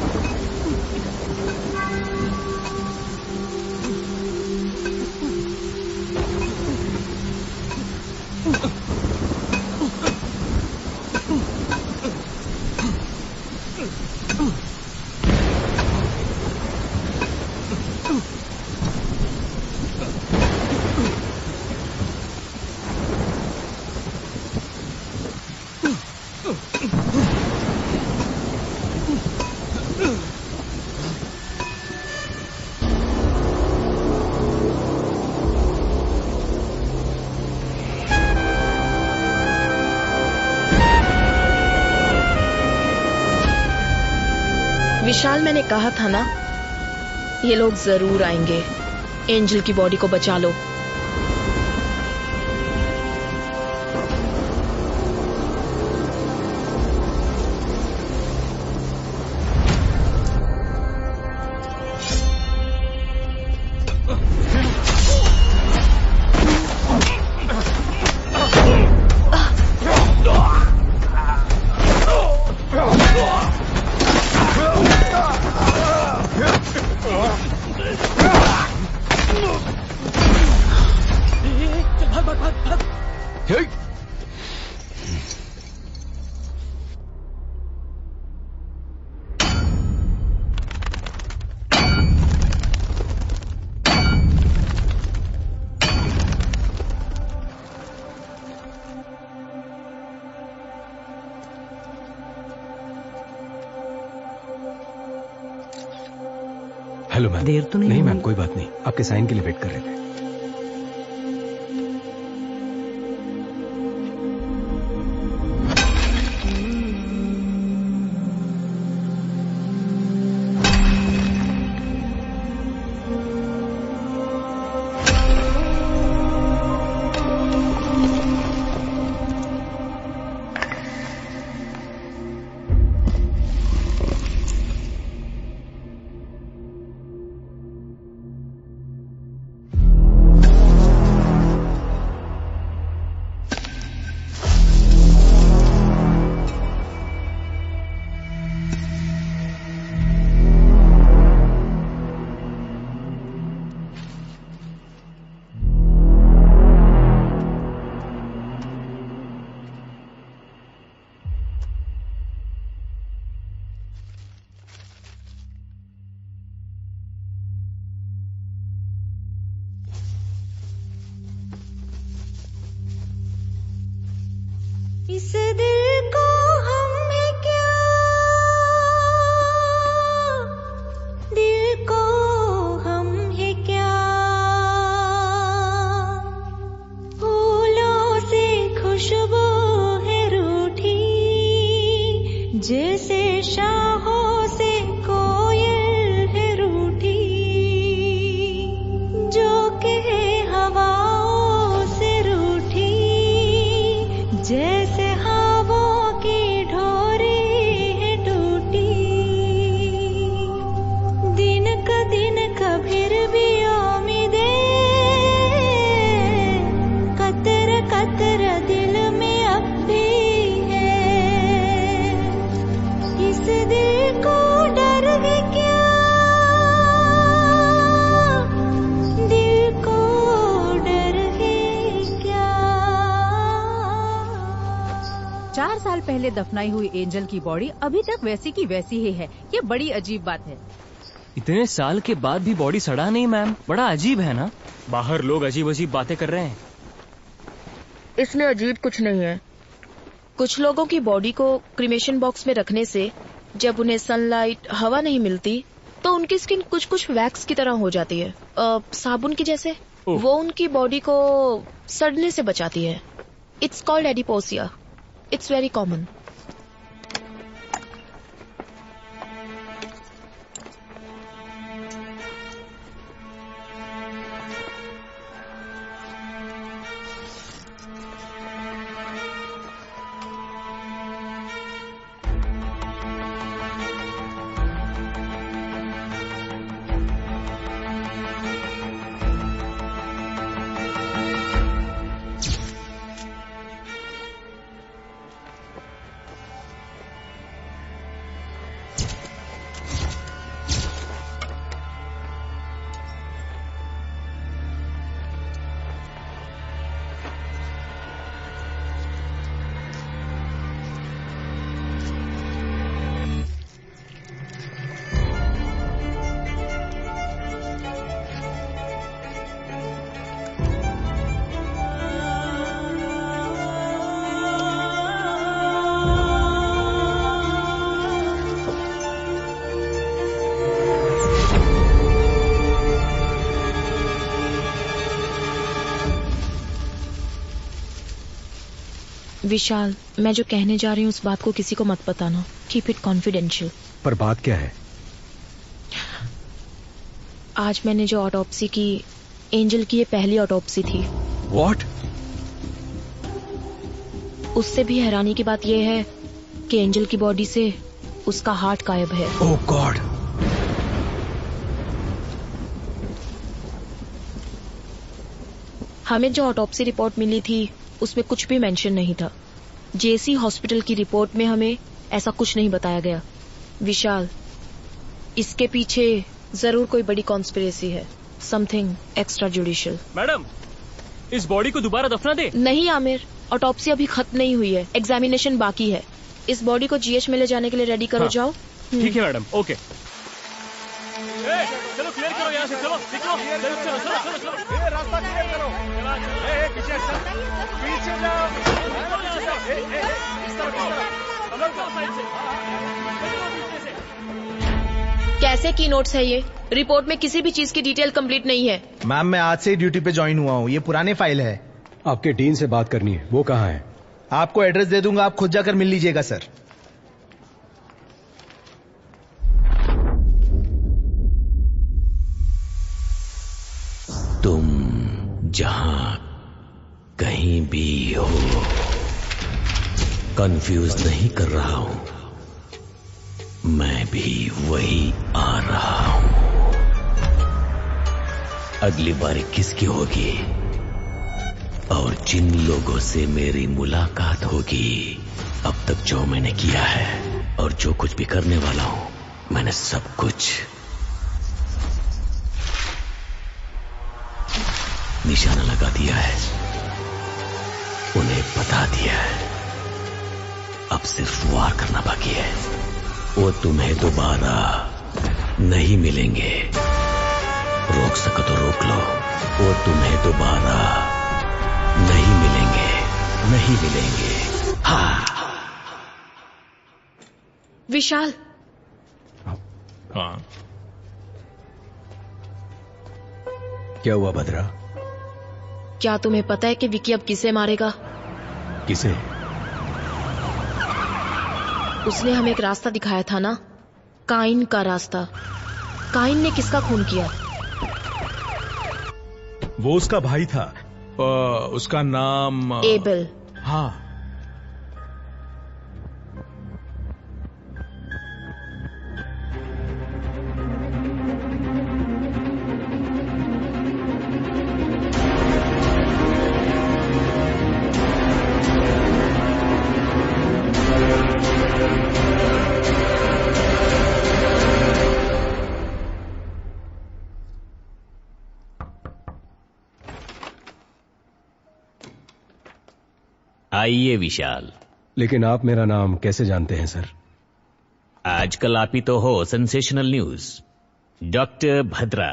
विशाल, मैंने कहा था ना, ये लोग जरूर आएंगे। एंजल की बॉडी को बचा लो। Hello ma'am. देर तो नहीं मैम, कोई बात नहीं, आपके साइन के लिए वेट कर रहे थे। इस दिल को हम है क्या, दिल को हम है क्या, फूलों से खुशबू है रूठी, जैसे शाहों से कोयल है रूठी, जो कहे हवाओं से रूठी, जैसे हवाओं की ढोरी है टूटी, दिन का फिर भी उम्मीदें, कतर कतर दिल में अब भी है, इस दिल को डर है क्या, दिल को डर है क्या। 4 साल पहले दफनाई हुई एंजल की बॉडी अभी तक वैसी की वैसी ही है। ये बड़ी अजीब बात है। इतने साल के बाद भी बॉडी सड़ा नहीं मैम, बड़ा अजीब है ना। बाहर लोग अजीब अजीब बातें कर रहे हैं। इसमें अजीब कुछ नहीं है। कुछ लोगों की बॉडी को क्रीमेशन बॉक्स में रखने से जब उन्हें सनलाइट, हवा नहीं मिलती तो उनकी स्किन कुछ कुछ वैक्स की तरह हो जाती है, साबुन की जैसे। वो उनकी बॉडी को सड़ने से बचाती है। It's called adipocere. It's very common. Vishal, मैं जो कहने जा रही हूँ उस बात को किसी को मत बताना। Keep it confidential. पर बात क्या है? आज मैंने जो ऑटोप्सी की, एंजल की ये पहली ऑटोप्सी थी। What? उससे भी हैरानी की बात यह है कि एंजल की बॉडी से उसका हार्ट गायब है। ओह गॉड। हमें जो ऑटोप्सी रिपोर्ट मिली थी उसमें कुछ भी मेंशन नहीं था। जेसी हॉस्पिटल की रिपोर्ट में हमें ऐसा कुछ नहीं बताया गया। विशाल, इसके पीछे जरूर कोई बड़ी कॉन्स्पिरेसी है, समथिंग एक्स्ट्रा जुडिशियल। मैडम, इस बॉडी को दोबारा दफना दे? नहीं आमिर, ऑटोप्सी अभी खत्म नहीं हुई है, एग्जामिनेशन बाकी है। इस बॉडी को जीएच में ले जाने के लिए रेडी करो। जाओ। ठीक है मैडम, ओके। चलो क्लियर करो यहाँ से, चलो निकलो, चलो चलो चलो चलो चलो, ये रास्ता क्लियर करो। पीछे हट, पीछे जाओ। इस तरफ कैसे की नोट्स है ये? रिपोर्ट में किसी भी चीज की डिटेल कंप्लीट नहीं है। मैम, मैं आज से ही ड्यूटी पे ज्वाइन हुआ हूँ। ये पुराने फाइल है। आपके डीन से बात करनी है, वो कहाँ है? आपको एड्रेस दे दूंगा, आप खुद जाकर मिल लीजिएगा सर। तुम जहां कहीं भी हो, कंफ्यूज नहीं कर रहा हूं, मैं भी वही आ रहा हूं। अगली बारी किसकी होगी और जिन लोगों से मेरी मुलाकात होगी, अब तक जो मैंने किया है और जो कुछ भी करने वाला हूं, मैंने सब कुछ निशाना लगा दिया है, उन्हें बता दिया है। अब सिर्फ वार करना बाकी है। वो तुम्हें दोबारा नहीं मिलेंगे। रोक सको तो रोक लो। वो तुम्हें दोबारा नहीं मिलेंगे, नहीं मिलेंगे। हाँ। विशाल। हाँ। क्या हुआ भद्रा? क्या तुम्हें पता है कि विकी अब किसे मारेगा? किसे? उसने हमें एक रास्ता दिखाया था ना, काइन का रास्ता। काइन ने किसका खून किया? वो उसका भाई था। उसका नाम एबल। हाँ। आइए विशाल। लेकिन आप मेरा नाम कैसे जानते हैं सर? आजकल आप ही तो हो sensational news. Doctor Bhadra,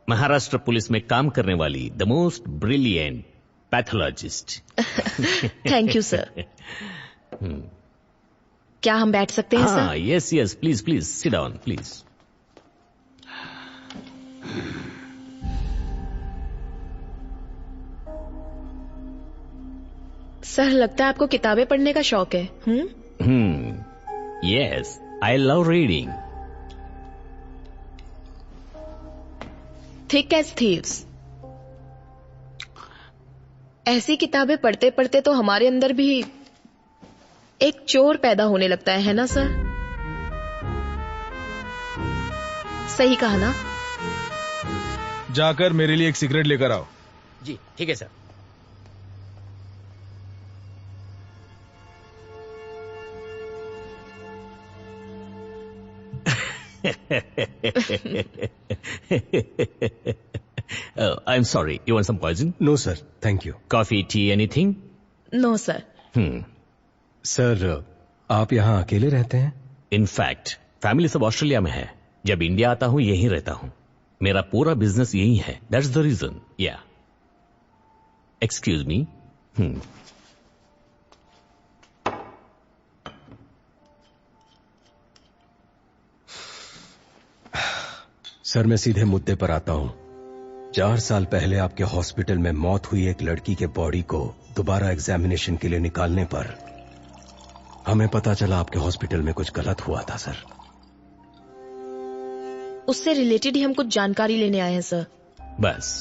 Maharashtra police में काम करने वाली the most brilliant pathologist. Thank you sir. क्या हम बैठ सकते हैं sir? Yes yes, please please sit down please. Sir, लगता है आपको किताबें पढ़ने का शौक है। Yes, I love reading. Thick as thieves. ऐसी किताबें पढ़ते पढ़ते तो हमारे अंदर भी एक चोर पैदा होने लगता है ना सर? सही कहा ना? जाकर मेरे लिए एक सिगरेट लेकर आओ। जी ठीक है sir. I'm sorry. You want some poison? No, sir. Thank you. Coffee, tea, anything? No, sir. Sir, आप यहाँ अकेले रहते हैं? In fact, फैमिली सब ऑस्ट्रेलिया में है। जब इंडिया आता हूँ यहीं रहता हूँ। मेरा पूरा बिजनेस यही है। That's the reason. Yeah. Excuse me. Sir, मैं सीधे मुद्दे पर आता हूं। 4 साल पहले आपके हॉस्पिटल में मौत हुई एक लड़की के बॉडी को दोबारा एग्जामिनेशन के लिए निकालने पर हमें पता चला आपके हॉस्पिटल में कुछ गलत हुआ था सर। उससे रिलेटेड ही हम कुछ जानकारी लेने आए हैं सर। बस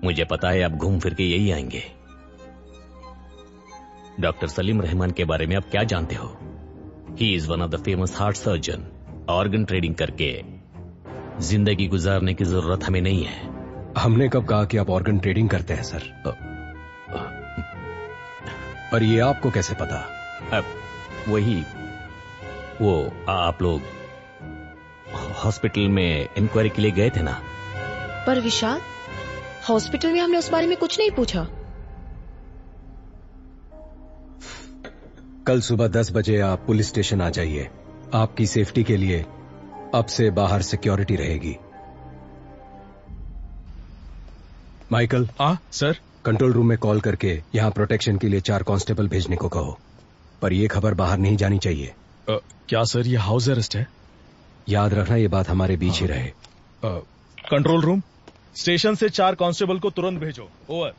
मुझे पता है आप घूम फिर के यही आएंगे। डॉक्टर सलीम रहमान के बारे में आप क्या जानते हो? He is one of the famous heart surgeon. Organ trading करके जिंदगी गुजारने की जरूरत हमें नहीं है। हमने कब कहा कि आप ऑर्गन ट्रेडिंग करते हैं सर? और ये आपको कैसे पता? वही वो आप लोग हॉस्पिटल में इंक्वायरी के लिए गए थे ना? पर विशाल, हॉस्पिटल में हमने उस बारे में कुछ नहीं पूछा। कल सुबह 10 बजे आप पुलिस स्टेशन आ जाइए। आपकी सेफ्टी के लिए अब से बाहर सिक्योरिटी रहेगी। माइकल। सर। कंट्रोल रूम में कॉल करके यहाँ प्रोटेक्शन के लिए 4 कांस्टेबल भेजने को कहो, पर यह खबर बाहर नहीं जानी चाहिए। क्या सर, ये हाउस अरेस्ट है? याद रखना ये बात हमारे बीच ही रहे। कंट्रोल रूम, स्टेशन से 4 कांस्टेबल को तुरंत भेजो। ओवर।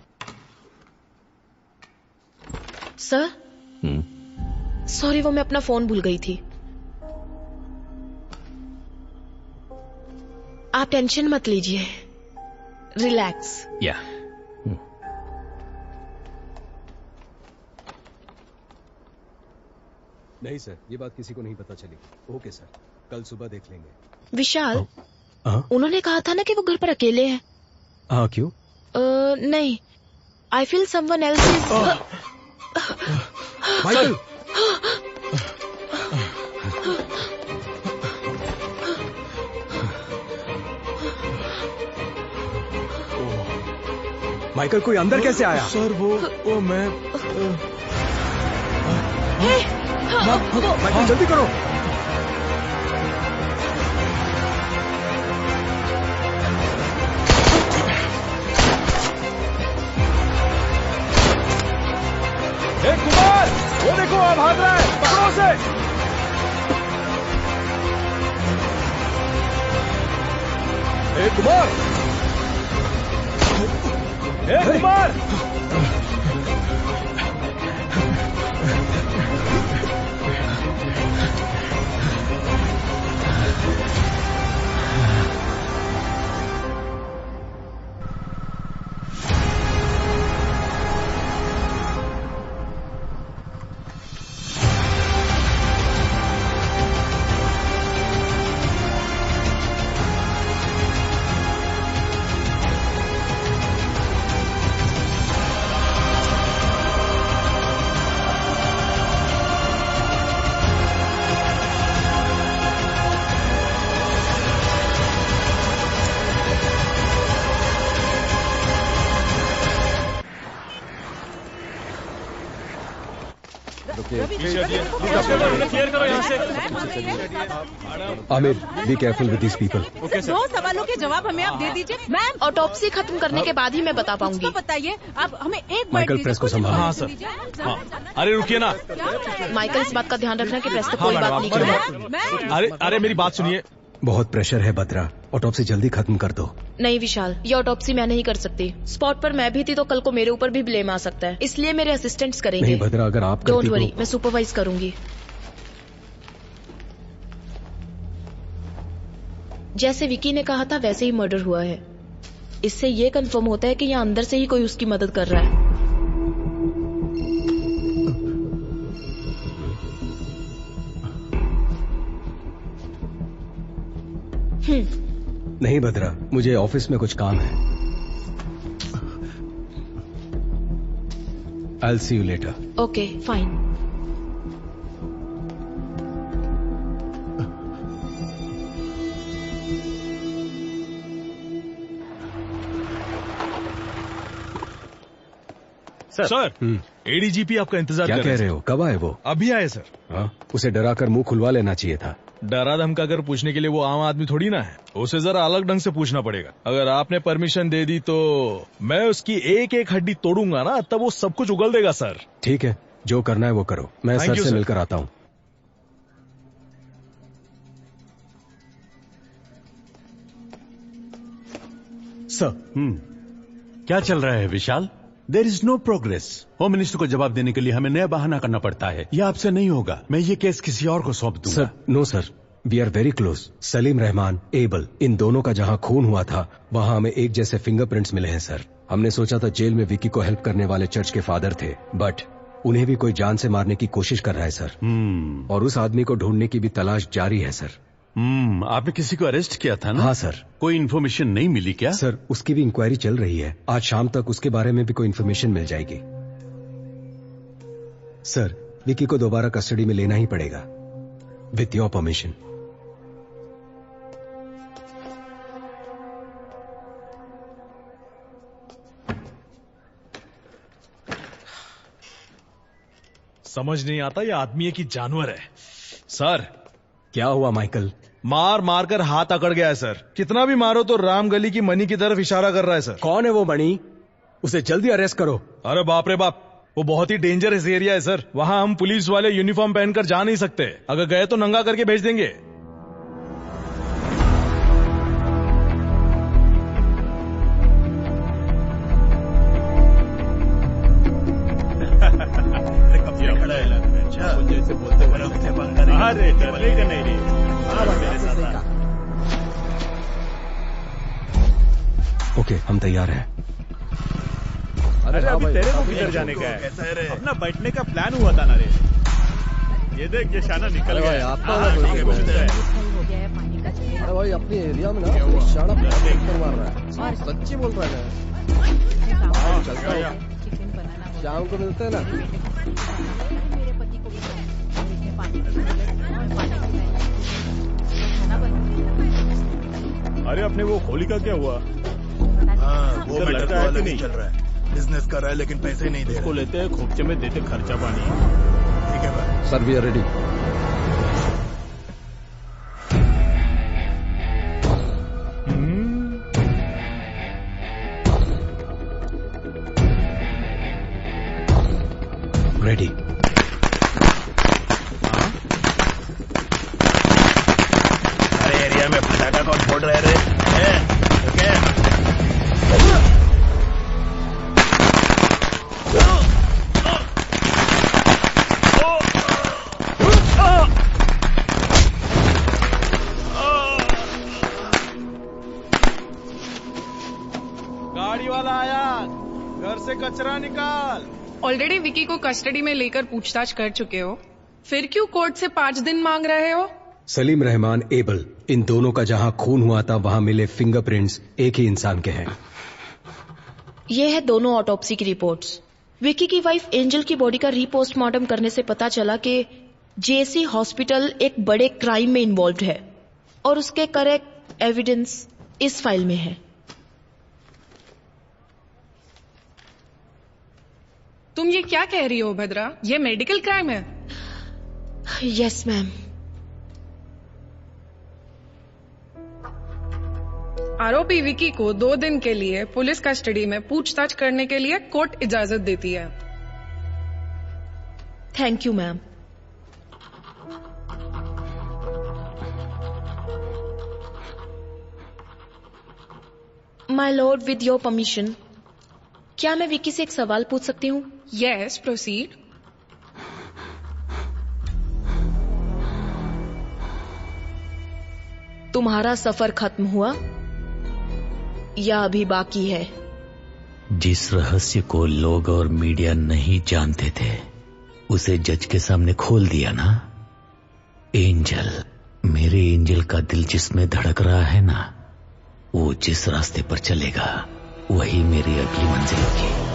सर सॉरी, वो मैं अपना फोन भूल गई थी। आप टेंशन मत लीजिए, रिलैक्स। या नहीं सर, ये बात किसी को नहीं पता चली। ओके सर, कल सुबह देख लेंगे। विशाल, उन्होंने कहा था ना कि वो घर पर अकेले हैं। हाँ, क्यों? नहीं, I feel someone else is. Michael, Michael कोई अंदर कैसे आया? सर वो मैं माइकल जल्दी करो। कुमार, वो देखो अब भाग रहा है, पकड़ो उसे। Kumar, Kumar. Aamir, be careful with this people. 2 सवालों के जवाब हमें आप दे दीजिए। मैम, ऑटोप्सी खत्म करने के बाद ही मैं बता पाऊंगी। बताइए, आप हमें एक माइकल, प्रेस को संभालो। हाँ सर। अरे रुकिए ना। माइकल, इस बात का ध्यान रखना कि प्रेस को कोई बात नहीं करना। अरे मेरी बात सुनिए। बहुत प्रेशर है बद्रा, ऑटोप्सी जल्दी खत्म कर दो। नहीं विशाल, ये ऑटोप्सी मैं नहीं कर सकती। स्पॉट पर मैं भी थी तो कल को मेरे ऊपर भी ब्लेम आ सकता है, इसलिए मेरे असिस्टेंट्स करेंगे। नहीं बद्रा, अगर आप डोंट वरी, मैं सुपरवाइज करूंगी। जैसे विकी ने कहा था वैसे ही मर्डर हुआ है। इससे ये कंफर्म होता है कि यहाँ अंदर से ही कोई उसकी मदद कर रहा है। नहीं बद्रा, मुझे ऑफिस में कुछ काम है। I'll see you later. Okay, fine. Sir, ADGP आपका इंतजार क्या कर कह रहे हो? कब आए वो? अभी आए सर। हाँ, उसे डरा कर मुंह खुलवा लेना चाहिए था। डरा धमका कर पूछने के लिए वो आम आदमी थोड़ी ना है, उसे जरा अलग ढंग से पूछना पड़ेगा। अगर आपने परमिशन दे दी तो मैं उसकी एक एक हड्डी तोड़ूंगा ना, तब वो सब कुछ उगल देगा सर। ठीक है, जो करना है वो करो। मैं सर से मिलकर आता हूँ। सर। क्या चल रहा है Vishal? There is no progress. Home minister को जवाब देने के लिए हमें नया बहाना करना पड़ता है। यह आपसे नहीं होगा। मैं ये केस किसी और को सौंप दूंगा। Sir, no sir, we are very close. Salim Rahman, Abel, इन दोनों का जहां खून हुआ था वहां हमें एक जैसे फिंगरप्रिंट्स मिले हैं सर। हमने सोचा था जेल में विकी को हेल्प करने वाले चर्च के फादर थे, बट उन्हें भी कोई जान से मारने की कोशिश कर रहा है सर। और उस आदमी को ढूंढने की भी तलाश जारी है सर। आपने किसी को अरेस्ट किया था ना? हाँ सर। कोई इन्फॉर्मेशन नहीं मिली क्या? सर, उसकी भी इंक्वायरी चल रही है। आज शाम तक उसके बारे में भी कोई इन्फॉर्मेशन मिल जाएगी। सर, विकी को दोबारा कस्टडी में लेना ही पड़ेगा, विथ योर परमिशन। समझ नहीं आता ये आदमी है कि जानवर है। सर, क्या हुआ माइकल? मार मार कर हाथ अकड़ गया है सर। कितना भी मारो तो राम गली की मनी की तरफ इशारा कर रहा है सर। कौन है वो मणि? उसे जल्दी अरेस्ट करो। अरे बाप रे बाप, वो बहुत ही डेंजरस एरिया है सर। वहां हम पुलिस वाले यूनिफॉर्म पहनकर जा नहीं सकते। अगर गए तो नंगा करके भेज देंगे। जैसे बोलते अरे डरने का नहीं रे। ओके, हम तैयार हैं। अरे अभी तेरे को किधर जाने का है? अपना बैठने का प्लान हुआ था ना रे। ये देख, ये शाना निकल गया। अरे भाई, अपने एरिया में ना शाना मार रहा है। सच्ची बोल रहा है। चलता है, शाम को मिलते हैं ना। अरे अपने वो होली का क्या हुआ? वो लड़का है कि नहीं चल रहा है? बिजनेस कर रहा है लेकिन पैसे नहीं दे रहा। उसको लेते हैं, खोपचे में देते खर्चा पानी। ठीक है भाई। Sir, we are ready. Ready. अरे एरिया में पटाखा कौन फोड़ रहे रे? गाड़ी वाला आया, घर से कचरा निकाल। ऑलरेडी विकी को कस्टडी में लेकर पूछताछ कर चुके हो, फिर क्यों कोर्ट से 5 दिन मांग रहे हो? सलीम रहमान, एबल, इन दोनों का जहां खून हुआ था वहां मिले फिंगरप्रिंट्स एक ही इंसान के हैं। ये है दोनों ऑटोप्सी की रिपोर्ट्स। विकी की वाइफ एंजल की बॉडी का रीपोस्टमार्टम करने से पता चला कि जेसी हॉस्पिटल एक बड़े क्राइम में इन्वॉल्व है और उसके करेक्ट एविडेंस इस फाइल में है। तुम ये क्या कह रही हो भद्रा? ये मेडिकल क्राइम है। Yes ma'am. आरोपी विकी को 2 दिन के लिए पुलिस कस्टडी में पूछताछ करने के लिए कोर्ट इजाजत देती है। Thank you ma'am. My Lord, with your permission, क्या मैं विकी से एक सवाल पूछ सकती हूँ? Yes, proceed. तुम्हारा सफर खत्म हुआ या अभी बाकी है? जिस रहस्य को लोग और मीडिया नहीं जानते थे उसे जज के सामने खोल दिया ना। एंजल, मेरे एंजल का दिल जिसमें धड़क रहा है ना, वो जिस रास्ते पर चलेगा वही मेरी अगली मंजिल होगी।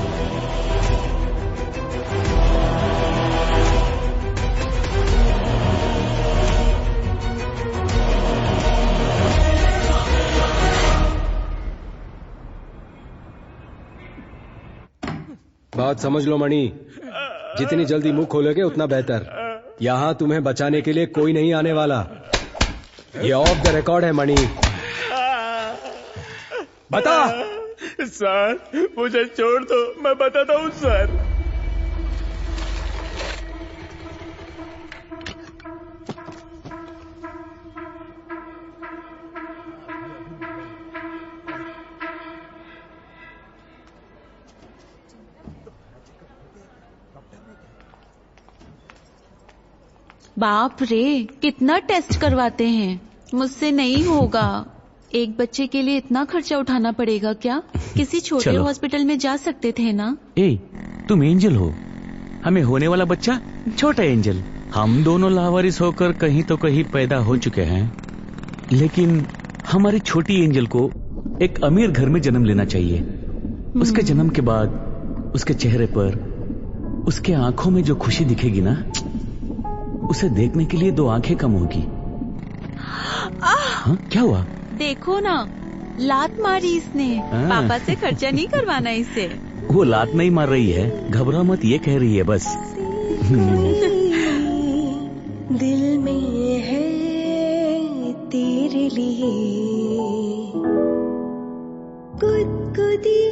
बात समझ लो मणि, जितनी जल्दी मुंह खोलोगे उतना बेहतर। यहाँ तुम्हें बचाने के लिए कोई नहीं आने वाला। ये ऑफ द रिकॉर्ड है मणि। बता। सर, मुझे छोड़ दो, मैं बताता हूँ सर। बाप रे, कितना टेस्ट करवाते हैं। मुझसे नहीं होगा। एक बच्चे के लिए इतना खर्चा उठाना पड़ेगा क्या? किसी छोटे चलो। हॉस्पिटल में जा सकते थे ना। ए, तुम एंजल हो, हमें होने वाला बच्चा छोटा एंजल। हम दोनों लावारिस होकर कहीं तो कहीं पैदा हो चुके हैं, लेकिन हमारी छोटी एंजल को एक अमीर घर में जन्म लेना चाहिए। उसके जन्म के बाद उसके चेहरे पर, उसके आंखों में जो खुशी दिखेगी ना, उसे देखने के लिए 2 आंखें कम होगी। हाँ, क्या हुआ? देखो ना, लात मारी इसने। पापा से खर्चा नहीं करवाना इसे। वो लात नहीं मार रही है, घबरा मत, ये कह रही है बस। दिल में है तेरे लिए गुदगुदी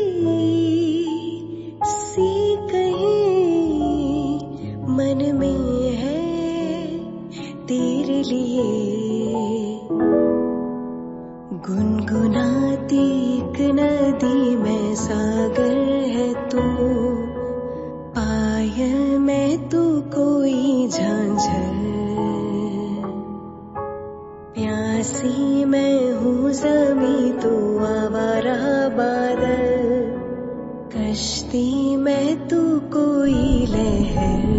सी कहीं, मन में है तेरे लिए गुनगुनाती एक नदी में सागर है तू, पायल में तू कोई झांझर, प्यासी मैं हूँ ज़मीं तू आवारा बादल, कश्ती में तू कोई लहर।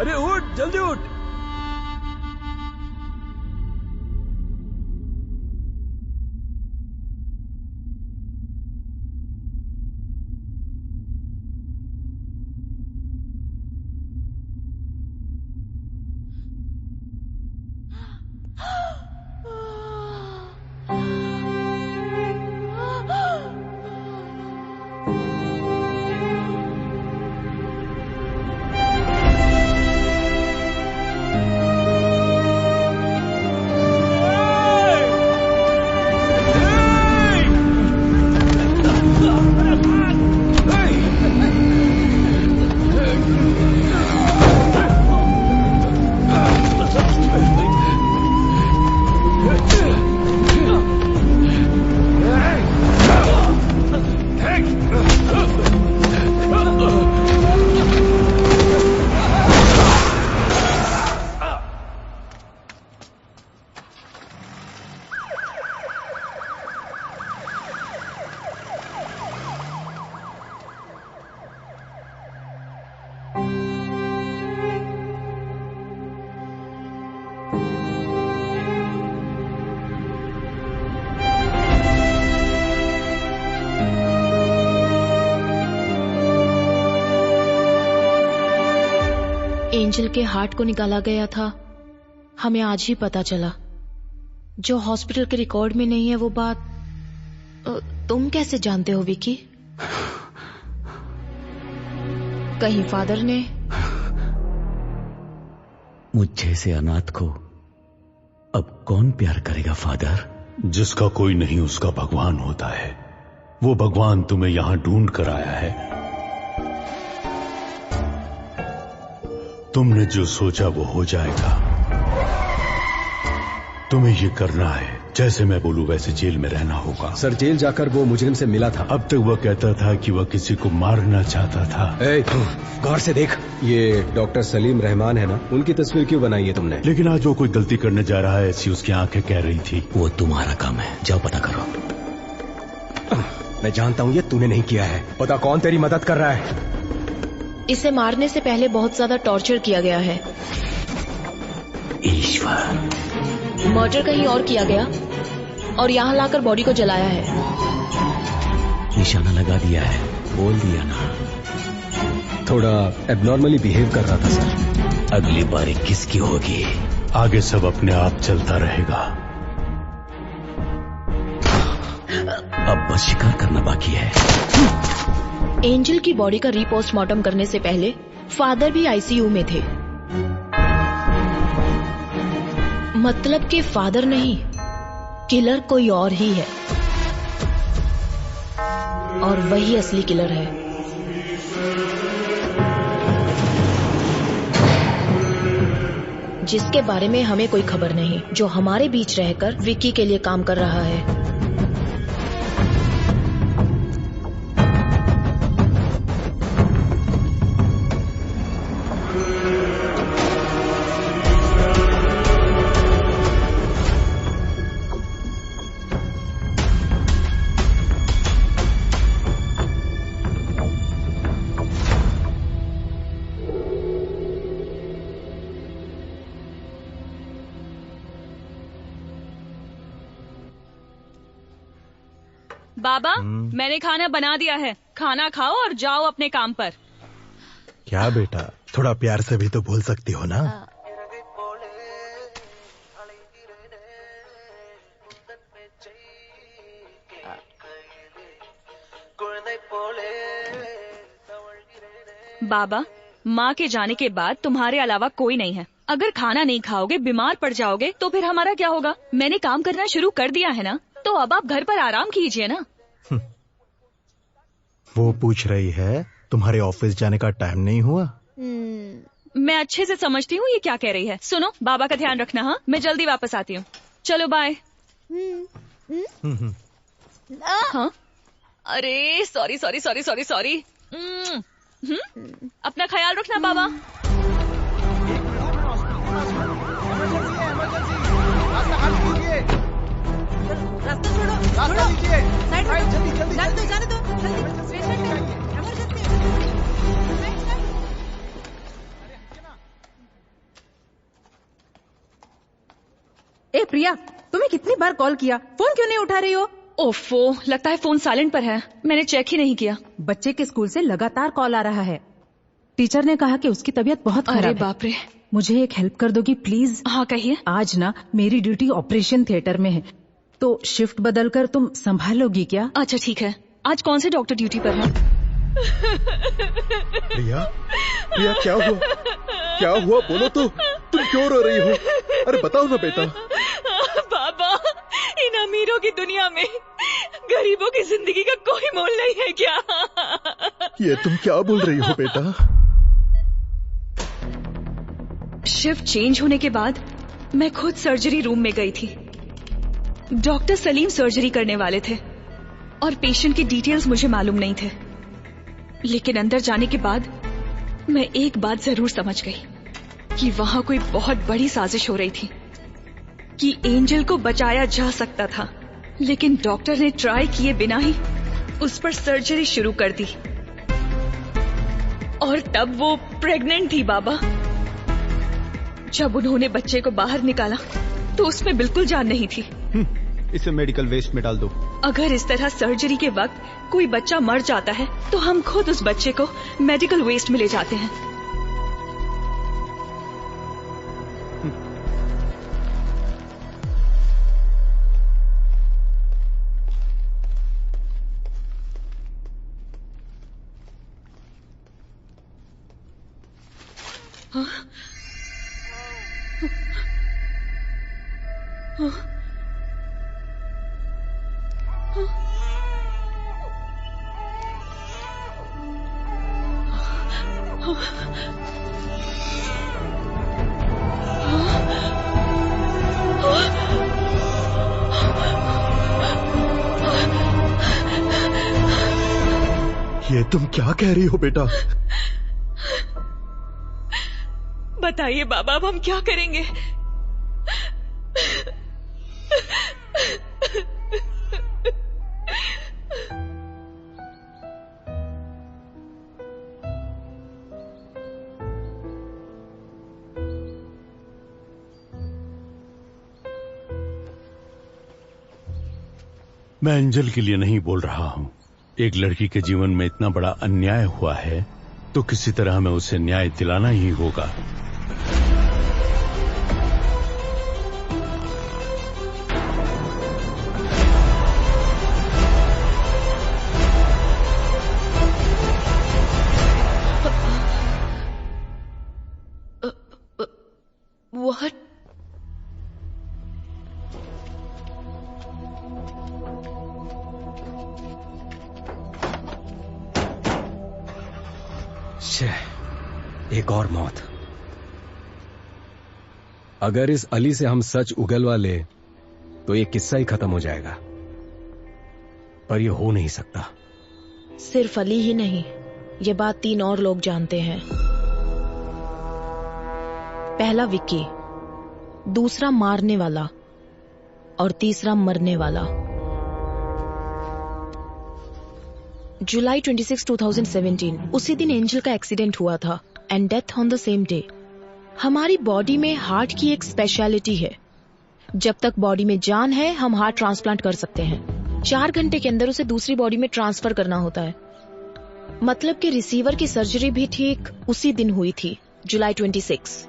अरे उठ, जल्दी उठ। एंजल के हार्ट को निकाला गया था, हमें आज ही पता चला। जो हॉस्पिटल के रिकॉर्ड में नहीं है वो बात तुम कैसे जानते हो विकी? कहीं फादर ने? मुझ जैसे अनाथ को अब कौन प्यार करेगा फादर? जिसका कोई नहीं उसका भगवान होता है। वो भगवान तुम्हें यहां ढूंढ कर आया है। तुमने जो सोचा वो हो जाएगा। तुम्हें ये करना है जैसे मैं बोलूं वैसे जेल में रहना होगा। सर जेल जाकर वो मुजरिम से मिला था। अब तक वह कहता था कि वह किसी को मारना चाहता था। गौर से देख, ये डॉक्टर सलीम रहमान है ना, उनकी तस्वीर क्यों बनाई है तुमने? लेकिन आज वो कोई गलती करने जा रहा है ऐसी उसकी आंखें कह रही थी। वो तुम्हारा काम है, जाओ पता करो। मैं जानता हूँ ये तूने नहीं किया है। पता कौन तेरी मदद कर रहा है? इसे मारने से पहले बहुत ज्यादा टॉर्चर किया गया है। ईश्वर, मर्डर कहीं और किया गया और यहाँ लाकर बॉडी को जलाया है। निशाना लगा दिया है, बोल दिया ना। थोड़ा एबनॉर्मली बिहेव कर रहा था सर। अगली बारी किसकी होगी? आगे सब अपने आप चलता रहेगा। अब बस शिकार करना बाकी है। एंजल की बॉडी का रीपोस्टमार्टम करने से पहले फादर भी आईसीयू में थे। मतलब कि फादर नहीं, किलर कोई और ही है, और वही असली किलर है। जिसके बारे में हमें कोई खबर नहीं, जो हमारे बीच रहकर विक्की के लिए काम कर रहा है। बाबा, मैंने खाना बना दिया है, खाना खाओ और जाओ अपने काम पर। क्या बेटा, थोड़ा प्यार से भी तो बोल सकती हो ना। बाबा, माँ के जाने के बाद तुम्हारे अलावा कोई नहीं है। अगर खाना नहीं खाओगे, बीमार पड़ जाओगे तो फिर हमारा क्या होगा? मैंने काम करना शुरू कर दिया है ना, तो अब आप घर पर आराम कीजिए ना। वो पूछ रही है तुम्हारे ऑफिस जाने का टाइम नहीं हुआ? मैं अच्छे से समझती हूँ ये क्या कह रही है। सुनो, बाबा का ध्यान रखना। हाँ, मैं जल्दी वापस आती हूँ। चलो बाय। हाँ, अरे sorry sorry sorry sorry sorry. अपना ख्याल रखना बाबा। रास्ता छोड़ो, रास्ता लीजिए, साइड में जल्दी जल्दी जाने दो, जाने दो, जल्दी पेशेंट है, इमरजेंसी है। ए प्रिया, तुम्हें कितनी बार कॉल किया, फोन क्यों नहीं उठा रही हो? ओफो, लगता है फोन साइलेंट पर है, मैंने चेक ही नहीं किया। बच्चे के स्कूल से लगातार कॉल आ रहा है। टीचर ने कहा कि उसकी तबीयत बहुत खराब है। अरे बाप रे। मुझे एक हेल्प कर दोगी प्लीज? हाँ कहिए। आज ना मेरी ड्यूटी ऑपरेशन थिएटर में है, तो शिफ्ट बदलकर तुम संभालोगी क्या? अच्छा ठीक है। आज कौन से डॉक्टर ड्यूटी पर है? प्रिया, प्रिया क्या हुआ? क्या हुआ बोलो तो, तुम क्यों रो रही हो? अरे बताओ ना बेटा। बाबा, इन अमीरों की दुनिया में गरीबों की जिंदगी का कोई मोल नहीं है क्या? ये तुम क्या बोल रही हो बेटा? शिफ्ट चेंज होने के बाद मैं खुद सर्जरी रूम में गई थी। डॉक्टर सलीम सर्जरी करने वाले थे और पेशेंट की डिटेल्स मुझे मालूम नहीं थे, लेकिन अंदर जाने के बाद मैं एक बात जरूर समझ गई कि वहां कोई बहुत बड़ी साजिश हो रही थी, कि एंजल को बचाया जा सकता था, लेकिन डॉक्टर ने ट्राई किए बिना ही उस पर सर्जरी शुरू कर दी। और तब वो प्रेग्नेंट थी बाबा। जब उन्होंने बच्चे को बाहर निकाला तो उसमें बिल्कुल जान नहीं थी। इसे मेडिकल वेस्ट में डाल दो। अगर इस तरह सर्जरी के वक्त कोई बच्चा मर जाता है तो हम खुद उस बच्चे को मेडिकल वेस्ट में ले जाते हैं। हाँ? हाँ? ये तुम क्या कह रही हो बेटा? बताइए बाबा, अब हम क्या करेंगे? मैं एंजल के लिए नहीं बोल रहा हूं। एक लड़की के जीवन में इतना बड़ा अन्याय हुआ है तो किसी तरह हमें उसे न्याय दिलाना ही होगा। What? एक और मौत। अगर इस अली से हम सच उगलवा ले तो ये किस्सा ही खत्म हो जाएगा, पर ये हो नहीं सकता। सिर्फ अली ही नहीं, ये बात 3 और लोग जानते हैं। पहला विक्की, दूसरा मारने वाला और तीसरा मरने वाला। जुलाई 26, 2017 उसी दिन एंजल का एक्सीडेंट हुआ था and death on the same day. हमारी बॉडी में हार्ट की एक स्पेशलिटी है, जब तक बॉडी में जान है हम हार्ट ट्रांसप्लांट कर सकते हैं। 4 घंटे के अंदर उसे दूसरी बॉडी में ट्रांसफर करना होता है। मतलब कि रिसीवर की सर्जरी भी ठीक उसी दिन हुई थी, जुलाई 26।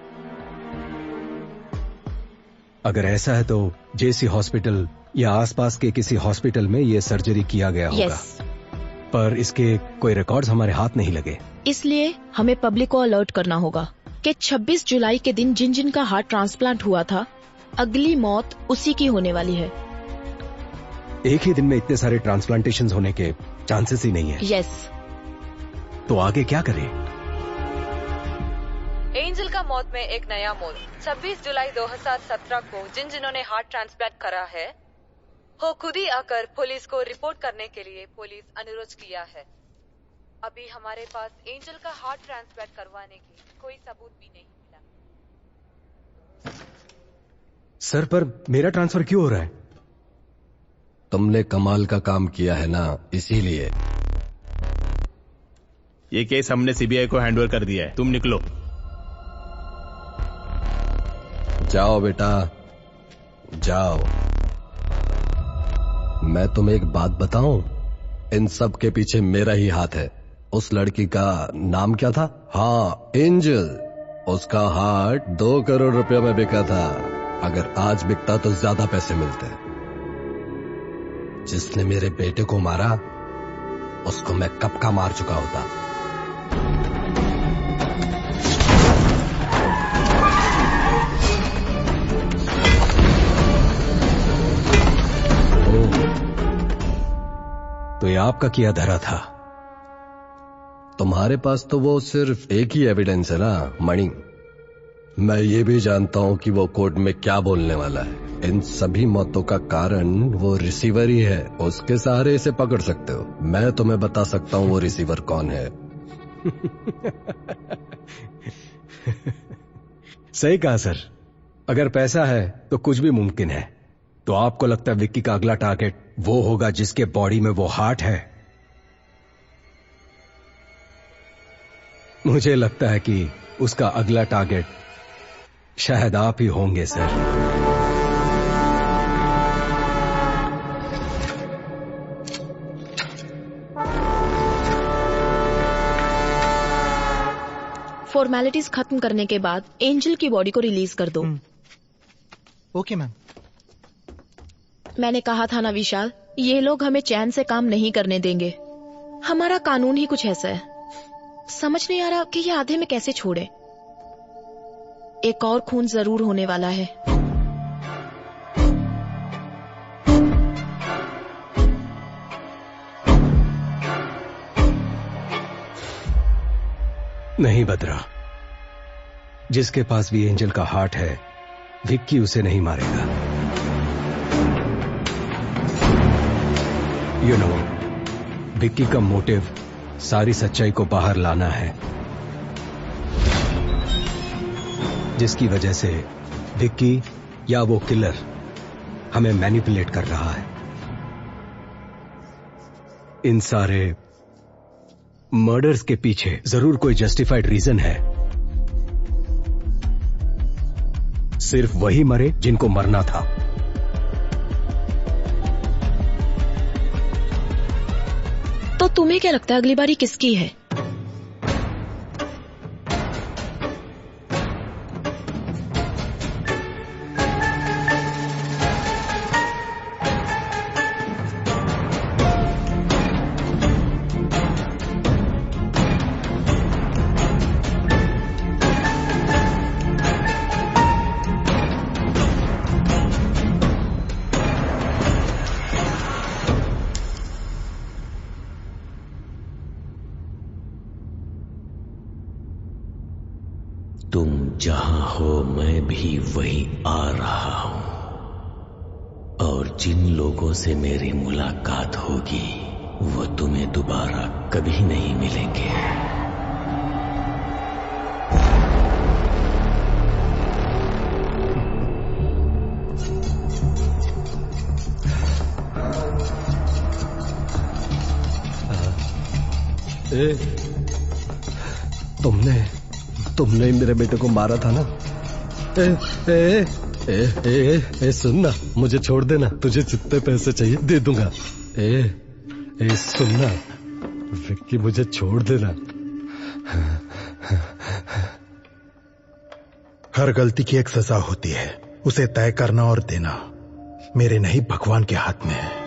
अगर ऐसा है तो जेसी हॉस्पिटल या आसपास के किसी हॉस्पिटल में ये सर्जरी किया गया होगा। पर इसके कोई रिकॉर्ड्स हमारे हाथ नहीं लगे। इसलिए हमें पब्लिक को अलर्ट करना होगा कि 26 जुलाई के दिन जिन जिन का हार्ट ट्रांसप्लांट हुआ था, अगली मौत उसी की होने वाली है। एक ही दिन में इतने सारे ट्रांसप्लांटेशंस होने के चांसेस ही नहीं है। यस। तो आगे क्या करें? एंजल का मौत में एक नया मोड़। 26 जुलाई 2017 को जिन्होंने हार्ट ट्रांसप्लांट करा है वो खुद ही आकर पुलिस को रिपोर्ट करने के लिए पुलिस अनुरोध किया है। अभी हमारे पास एंजल का हार्ट ट्रांसप्लांट करवाने की कोई सबूत भी नहीं मिला। सर, पर मेरा ट्रांसफर क्यों हो रहा है? तुमने कमाल का काम किया है ना, इसीलिए। ये केस हमने सीबीआई को हैंडओवर कर दिया है, तुम निकलो। जाओ बेटा, जाओ। मैं तुम्हें एक बात बताऊं, इन सब के पीछे मेरा ही हाथ है। उस लड़की का नाम क्या था? हाँ, एंजल। उसका हार्ट 2 करोड़ रुपए में बिका था। अगर आज बिकता तो ज्यादा पैसे मिलते। जिसने मेरे बेटे को मारा उसको मैं कब का मार चुका होता। तो ये आपका किया धरा था। तुम्हारे पास तो वो सिर्फ एक ही एविडेंस है ना, मणि। मैं ये भी जानता हूं कि वो कोर्ट में क्या बोलने वाला है। इन सभी मौतों का कारण वो रिसीवर ही है। उसके सहारे इसे पकड़ सकते हो। मैं तुम्हें बता सकता हूं वो रिसीवर कौन है। सही कहा सर। अगर पैसा है तो कुछ भी मुमकिन है। तो आपको लगता है विक्की का अगला टारगेट वो होगा जिसके बॉडी में वो हार्ट है? मुझे लगता है कि उसका अगला टारगेट शायद आप ही होंगे सर। फॉर्मेलिटीज खत्म करने के बाद एंजल की बॉडी को रिलीज कर दो। Okay ma'am. मैंने कहा था ना विशाल, ये लोग हमें चैन से काम नहीं करने देंगे। हमारा कानून ही कुछ ऐसा है। समझ नहीं आ रहा कि ये आधे में कैसे छोड़े। एक और खून जरूर होने वाला है। नहीं बदरा, जिसके पास भी एंजल का हार्ट है, विक्की उसे नहीं मारेगा। विक्की का मोटिव सारी सच्चाई को बाहर लाना है, जिसकी वजह से विक्की या वो किलर हमें मैनिपुलेट कर रहा है। इन सारे मर्डर्स के पीछे जरूर कोई जस्टिफाइड रीजन है। सिर्फ वही मरे जिनको मरना था। तो तुम्हें क्या लगता है अगली बारी किसकी है? तुम जहां हो मैं भी वहीं आ रहा हूं, और जिन लोगों से मेरी मुलाकात होगी वो तुम्हें दोबारा कभी नहीं मिलेंगे। तुमने ही मेरे बेटे को मारा था ना? सुन ना, मुझे छोड़ देना, तुझे जितने पैसे चाहिए दे दूंगा। सुन ना विक्की, मुझे छोड़ देना। हर गलती की एक सजा होती है, उसे तय करना और देना मेरे नहीं भगवान के हाथ में है।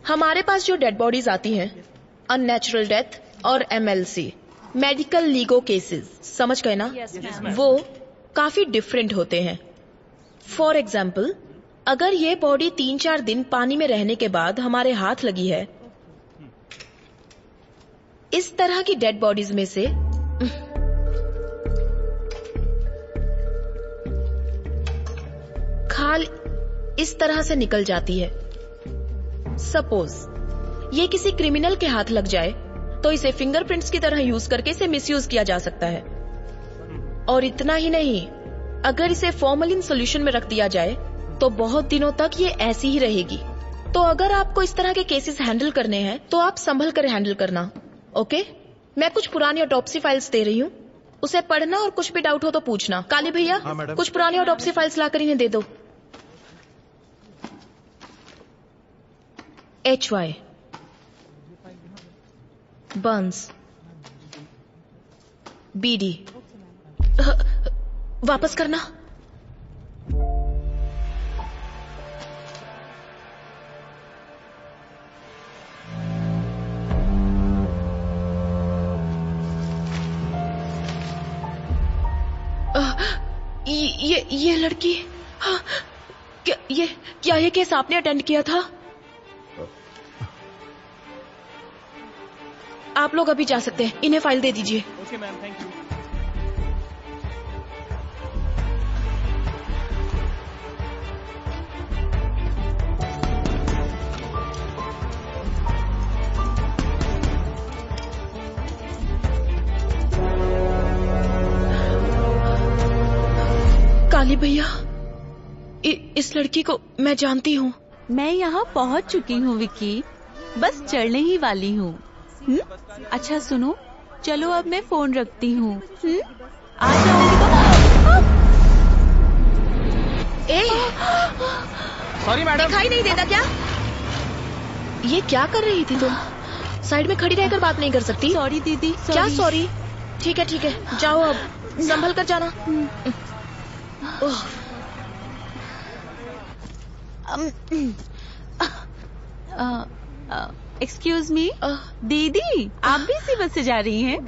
हमारे पास जो डेड बॉडीज आती हैं, अननेचुरल डेथ और MLC, मेडिकल लीगो केसेस, समझ गए ना? वो काफी डिफरेंट होते हैं। फॉर एग्जाम्पल, अगर ये बॉडी 3-4 दिन पानी में रहने के बाद हमारे हाथ लगी है, इस तरह की डेड बॉडीज में से खाल इस तरह से निकल जाती है। सपोज ये किसी क्रिमिनल के हाथ लग जाए तो इसे फिंगरप्रिंट्स की तरह यूज करके इसे मिसयूज किया जा सकता है। और इतना ही नहीं, अगर इसे फॉर्मलिन सॉल्यूशन में रख दिया जाए तो बहुत दिनों तक ये ऐसी ही रहेगी। तो अगर आपको इस तरह के केसेस हैंडल करने हैं तो आप संभल कर हैंडल करना, ओके? मैं कुछ पुरानी ऑटोप्सी फाइल्स दे रही हूँ, उसे पढ़ना और कुछ भी डाउट हो तो पूछना। काली भैया, कुछ पुरानी ऑटोप्सी फाइल्स लाकर इन्हें दे दो। HY बर्न्स, BD वापस करना। ये लड़की, क्या ये केस आपने अटेंड किया था? आप लोग अभी जा सकते हैं, इन्हें फाइल दे दीजिए। Okay ma'am, thank you. Sorry भैया, इस लड़की को मैं जानती हूँ। मैं यहाँ पहुँच चुकी हूँ विक्की, बस चढ़ने ही वाली हूँ। अच्छा सुनो, चलो अब मैं फोन रखती हूँ। आ जाओगी तो। सॉरी मैडम, दिखाई नहीं देता क्या? ये क्या कर रही थी तुम? साइड में खड़ी रहकर बात नहीं कर सकती? सॉरी दीदी। क्या सॉरी? ठीक है ठीक है, जाओ अब, संभल कर जाना। एक्सक्यूज मी दीदी, आप भी इसी बस से जा रही हैं?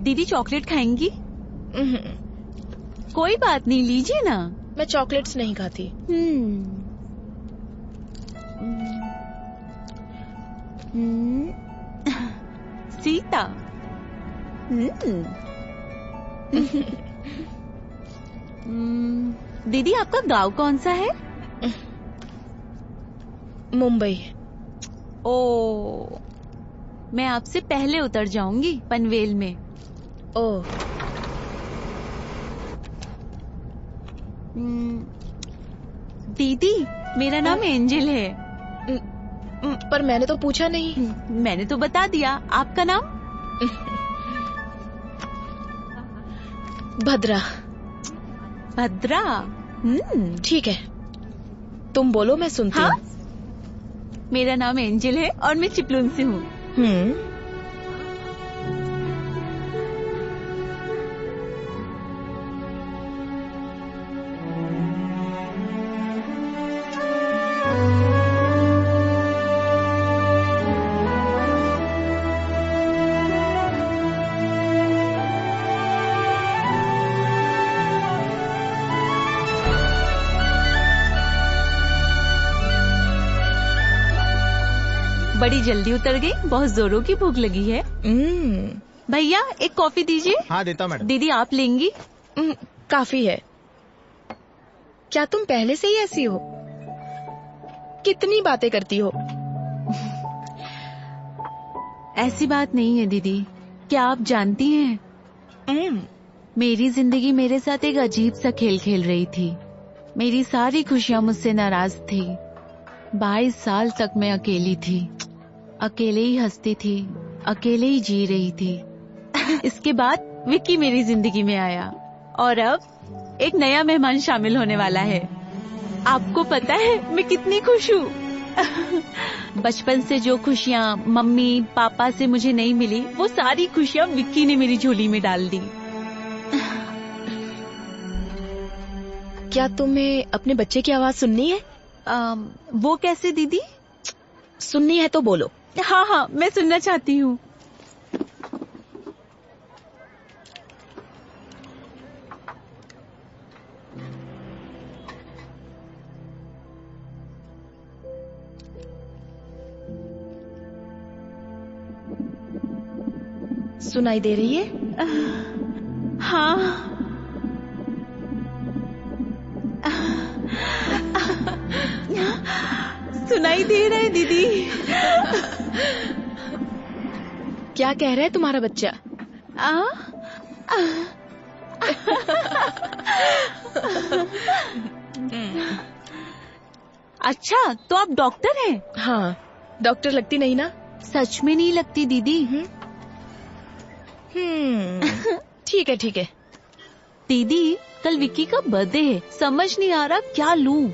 दीदी चॉकलेट खाएंगी? कोई बात नहीं, लीजिए ना। मैं चॉकलेट्स नहीं खाती। सीता। दीदी आपका गांव कौन सा है? मुंबई। ओ, मैं आपसे पहले उतर जाऊंगी पनवेल में। ओह। दीदी मेरा नाम एंजल है। पर मैंने तो पूछा नहीं। मैंने तो बता दिया। आपका नाम? भद्रा। भद्रा? ठीक है, तुम बोलो, मैं सुनती हूँ। मेरा नाम एंजल है और मैं चिपलून से हूँ। बड़ी जल्दी उतर गई, बहुत जोरों की भूख लगी है। भैया एक कॉफी दीजिए। हाँ देता मैडम। दीदी आप लेंगी? काफी है। क्या तुम पहले से ही ऐसी हो? कितनी बातें करती हो? ऐसी बात नहीं है दीदी। क्या आप जानती हैं, मेरी जिंदगी मेरे साथ एक अजीब सा खेल खेल रही थी। मेरी सारी खुशियाँ मुझसे नाराज थी। 22 साल तक मैं अकेली थी, अकेले ही हंसती थी, अकेले ही जी रही थी। इसके बाद विक्की मेरी जिंदगी में आया और अब एक नया मेहमान शामिल होने वाला है। आपको पता है मैं कितनी खुश हूँ। बचपन से जो खुशियाँ मम्मी पापा से मुझे नहीं मिली, वो सारी खुशियाँ विक्की ने मेरी झोली में डाल दी। क्या तुम्हें अपने बच्चे की आवाज सुननी है? वो कैसे दीदी? सुननी है तो बोलो। हाँ हाँ, मैं सुनना चाहती हूँ। सुनाई दे रही है? हाँ। सुनाई दे रहा है दीदी। क्या कह रहा है तुम्हारा बच्चा? अच्छा, तो आप डॉक्टर हैं? हाँ, डॉक्टर लगती नहीं ना? सच में नहीं लगती दीदी। ठीक है ठीक है। दीदी कल विक्की का बर्थडे है, समझ नहीं आ रहा क्या लूं।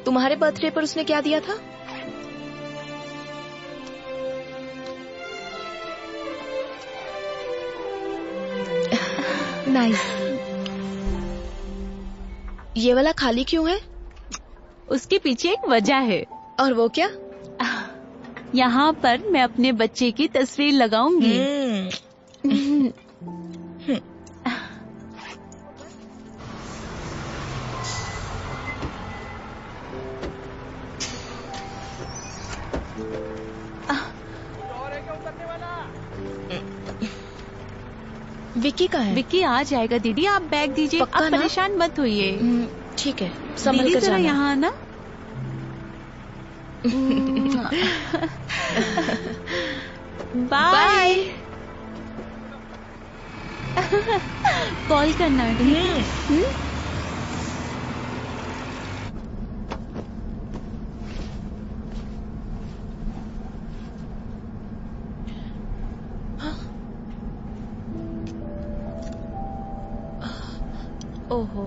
तुम्हारे बर्थडे पर उसने क्या दिया था? नाइस। ये वाला खाली क्यों है? उसके पीछे एक वजह है। और वो क्या? यहाँ पर मैं अपने बच्चे की तस्वीर लगाऊंगी। विक्की कहाँ है? विक्की आ जाएगा दीदी, आप बैग दीजिए। आप परेशान मत होइए। ठीक है, संभल कर जाना। यहाँ ना। बाय। कॉल करना। ओहो,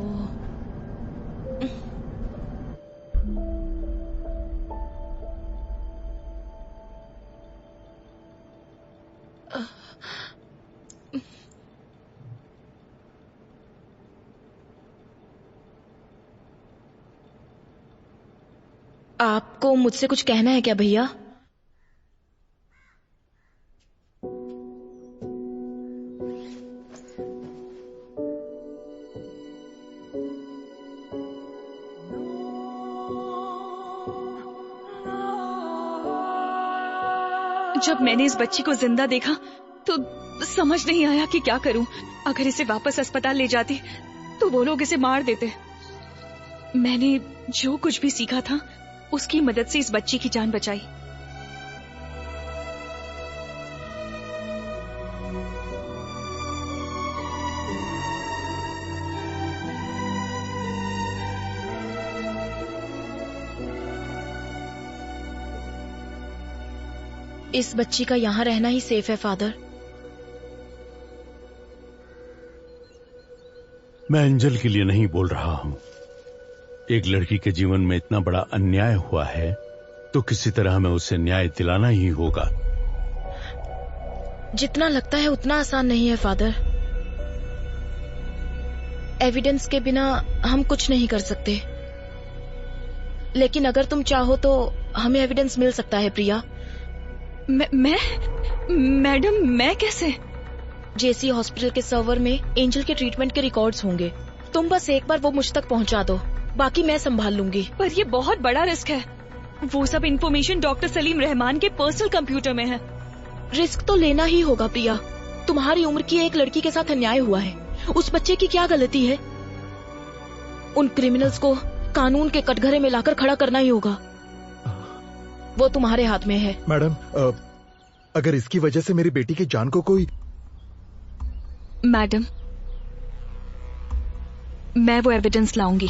आपको मुझसे कुछ कहना है क्या भैया? जब मैंने इस बच्ची को जिंदा देखा तो समझ नहीं आया कि क्या करूं। अगर इसे वापस अस्पताल ले जाती तो वो लोग इसे मार देते। मैंने जो कुछ भी सीखा था उसकी मदद से इस बच्ची की जान बचाई। इस बच्ची का यहाँ रहना ही सेफ है फादर। मैं एंजल के लिए नहीं बोल रहा हूं। एक लड़की के जीवन में इतना बड़ा अन्याय हुआ है तो किसी तरह हमें उसे न्याय दिलाना ही होगा। जितना लगता है उतना आसान नहीं है फादर। एविडेंस के बिना हम कुछ नहीं कर सकते, लेकिन अगर तुम चाहो तो हमें एविडेंस मिल सकता है प्रिया। मैडम मैं कैसे? जेसी हॉस्पिटल के सर्वर में एंजल के ट्रीटमेंट के रिकॉर्ड्स होंगे। तुम बस एक बार वो मुझ तक पहुंचा दो, बाकी मैं संभाल लूंगी। पर ये बहुत बड़ा रिस्क है। वो सब इंफॉर्मेशन डॉक्टर सलीम रहमान के पर्सनल कंप्यूटर में है। रिस्क तो लेना ही होगा प्रिया। तुम्हारी उम्र की एक लड़की के साथ अन्याय हुआ है। उस बच्चे की क्या गलती है? उन क्रिमिनल्स को कानून के कटघरे में लाकर खड़ा करना ही होगा। वो तुम्हारे हाथ में है। मैडम, अगर इसकी वजह से मेरी बेटी की जान को कोई... मैडम, मैं वो एविडेंस लाऊंगी।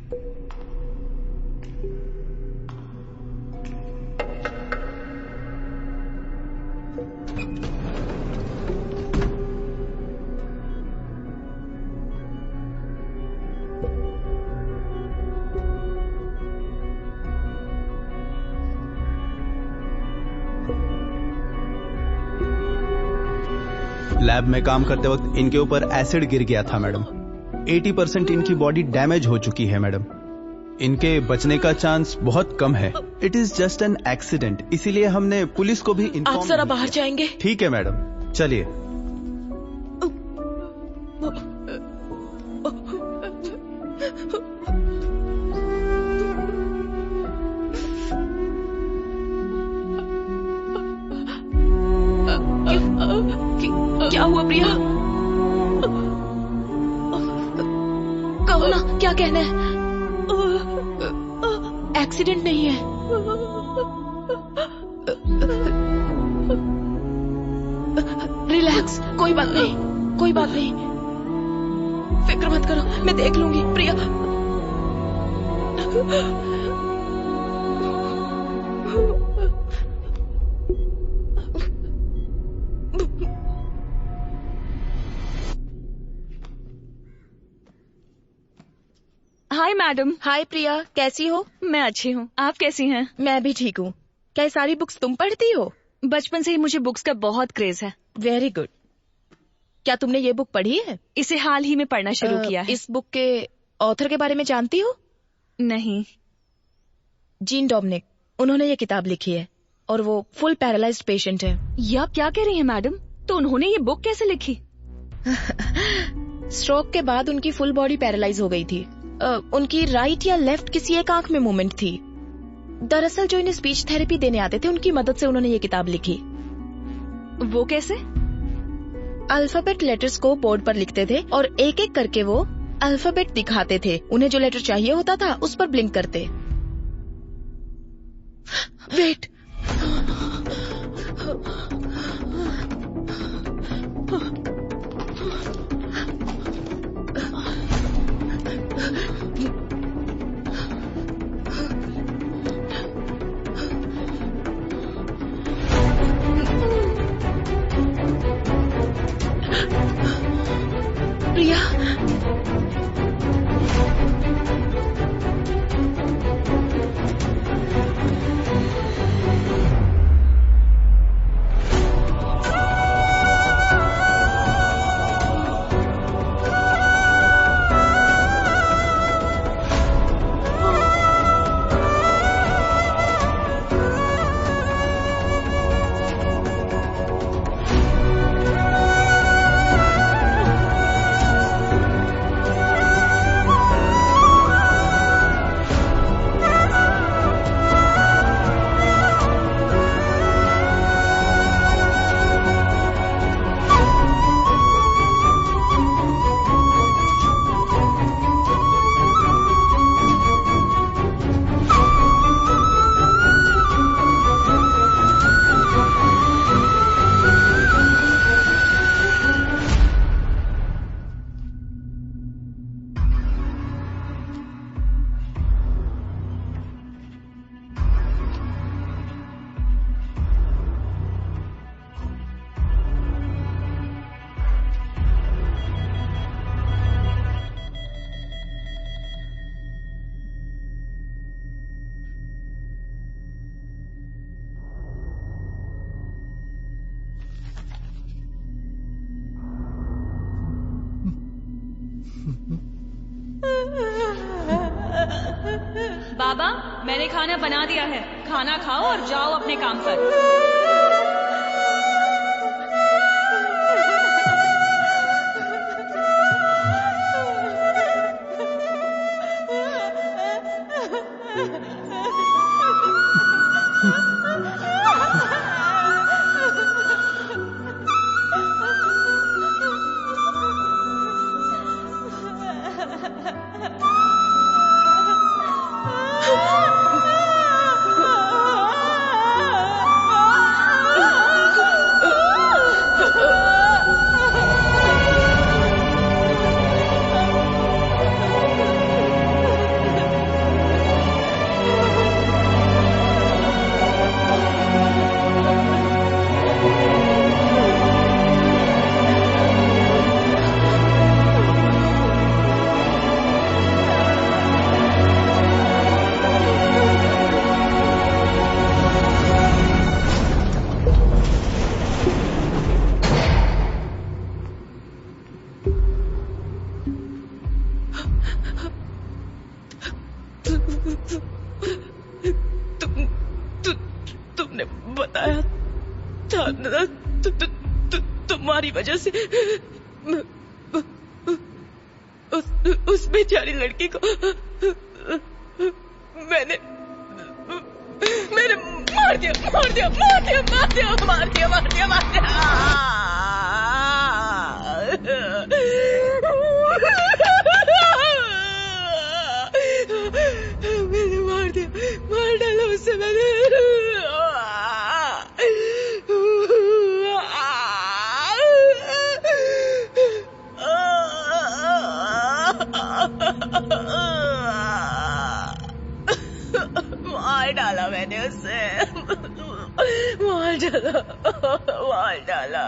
लैब में काम करते वक्त इनके ऊपर एसिड गिर गया था मैडम। 80% इनकी बॉडी डैमेज हो चुकी है मैडम। इनके बचने का चांस बहुत कम है। It is just an accident, इसीलिए हमने पुलिस को भी इन्फॉर्म। आप जरा बाहर जाएंगे? ठीक है मैडम, चलिए। क्या हुआ प्रिया? कहो ना, क्या कहना है? एक्सीडेंट नहीं है। रिलैक्स, कोई बात नहीं, कोई बात नहीं, फिक्र मत करो, मैं देख लूंगी प्रिया। Hi madam. हाय प्रिया, कैसी हो? मैं अच्छी हूँ, आप कैसी हैं? मैं भी ठीक हूँ। क्या ये सारी बुक्स तुम पढ़ती हो? बचपन से ही मुझे बुक्स का बहुत क्रेज है। Very good. क्या तुमने ये बुक पढ़ी है? इसे हाल ही में पढ़ना शुरू किया है। इस बुक के ऑथर के बारे में जानती हो? नहीं। जीन डोमिनिक, उन्होंने ये किताब लिखी है और वो फुल पैरालाइज्ड पेशेंट है। ये आप क्या कह रही हैं मैडम? तो उन्होंने ये बुक कैसे लिखी? स्ट्रोक के बाद उनकी फुल बॉडी पैरालाइज हो गई थी। उनकी राइट या लेफ्ट किसी एक आंख में मूवमेंट थी। दरअसल जो इन्हें स्पीच थेरेपी देने आते थे, उनकी मदद से उन्होंने ये किताब लिखी। वो कैसे? अल्फाबेट लेटर्स को बोर्ड पर लिखते थे और एक एक करके वो अल्फाबेट दिखाते थे। उन्हें जो लेटर चाहिए होता था उस पर ब्लिंक करते। वेट, प्रिया, बाबा, मैंने खाना बना दिया है, खाना खाओ और जाओ अपने काम पर। तुमने बताया था ना, तुम्हारी वजह से उस बेचारी लड़की को मैंने मार डाला उससे मैंने। मार डाला मैंने उससे, मार डाला।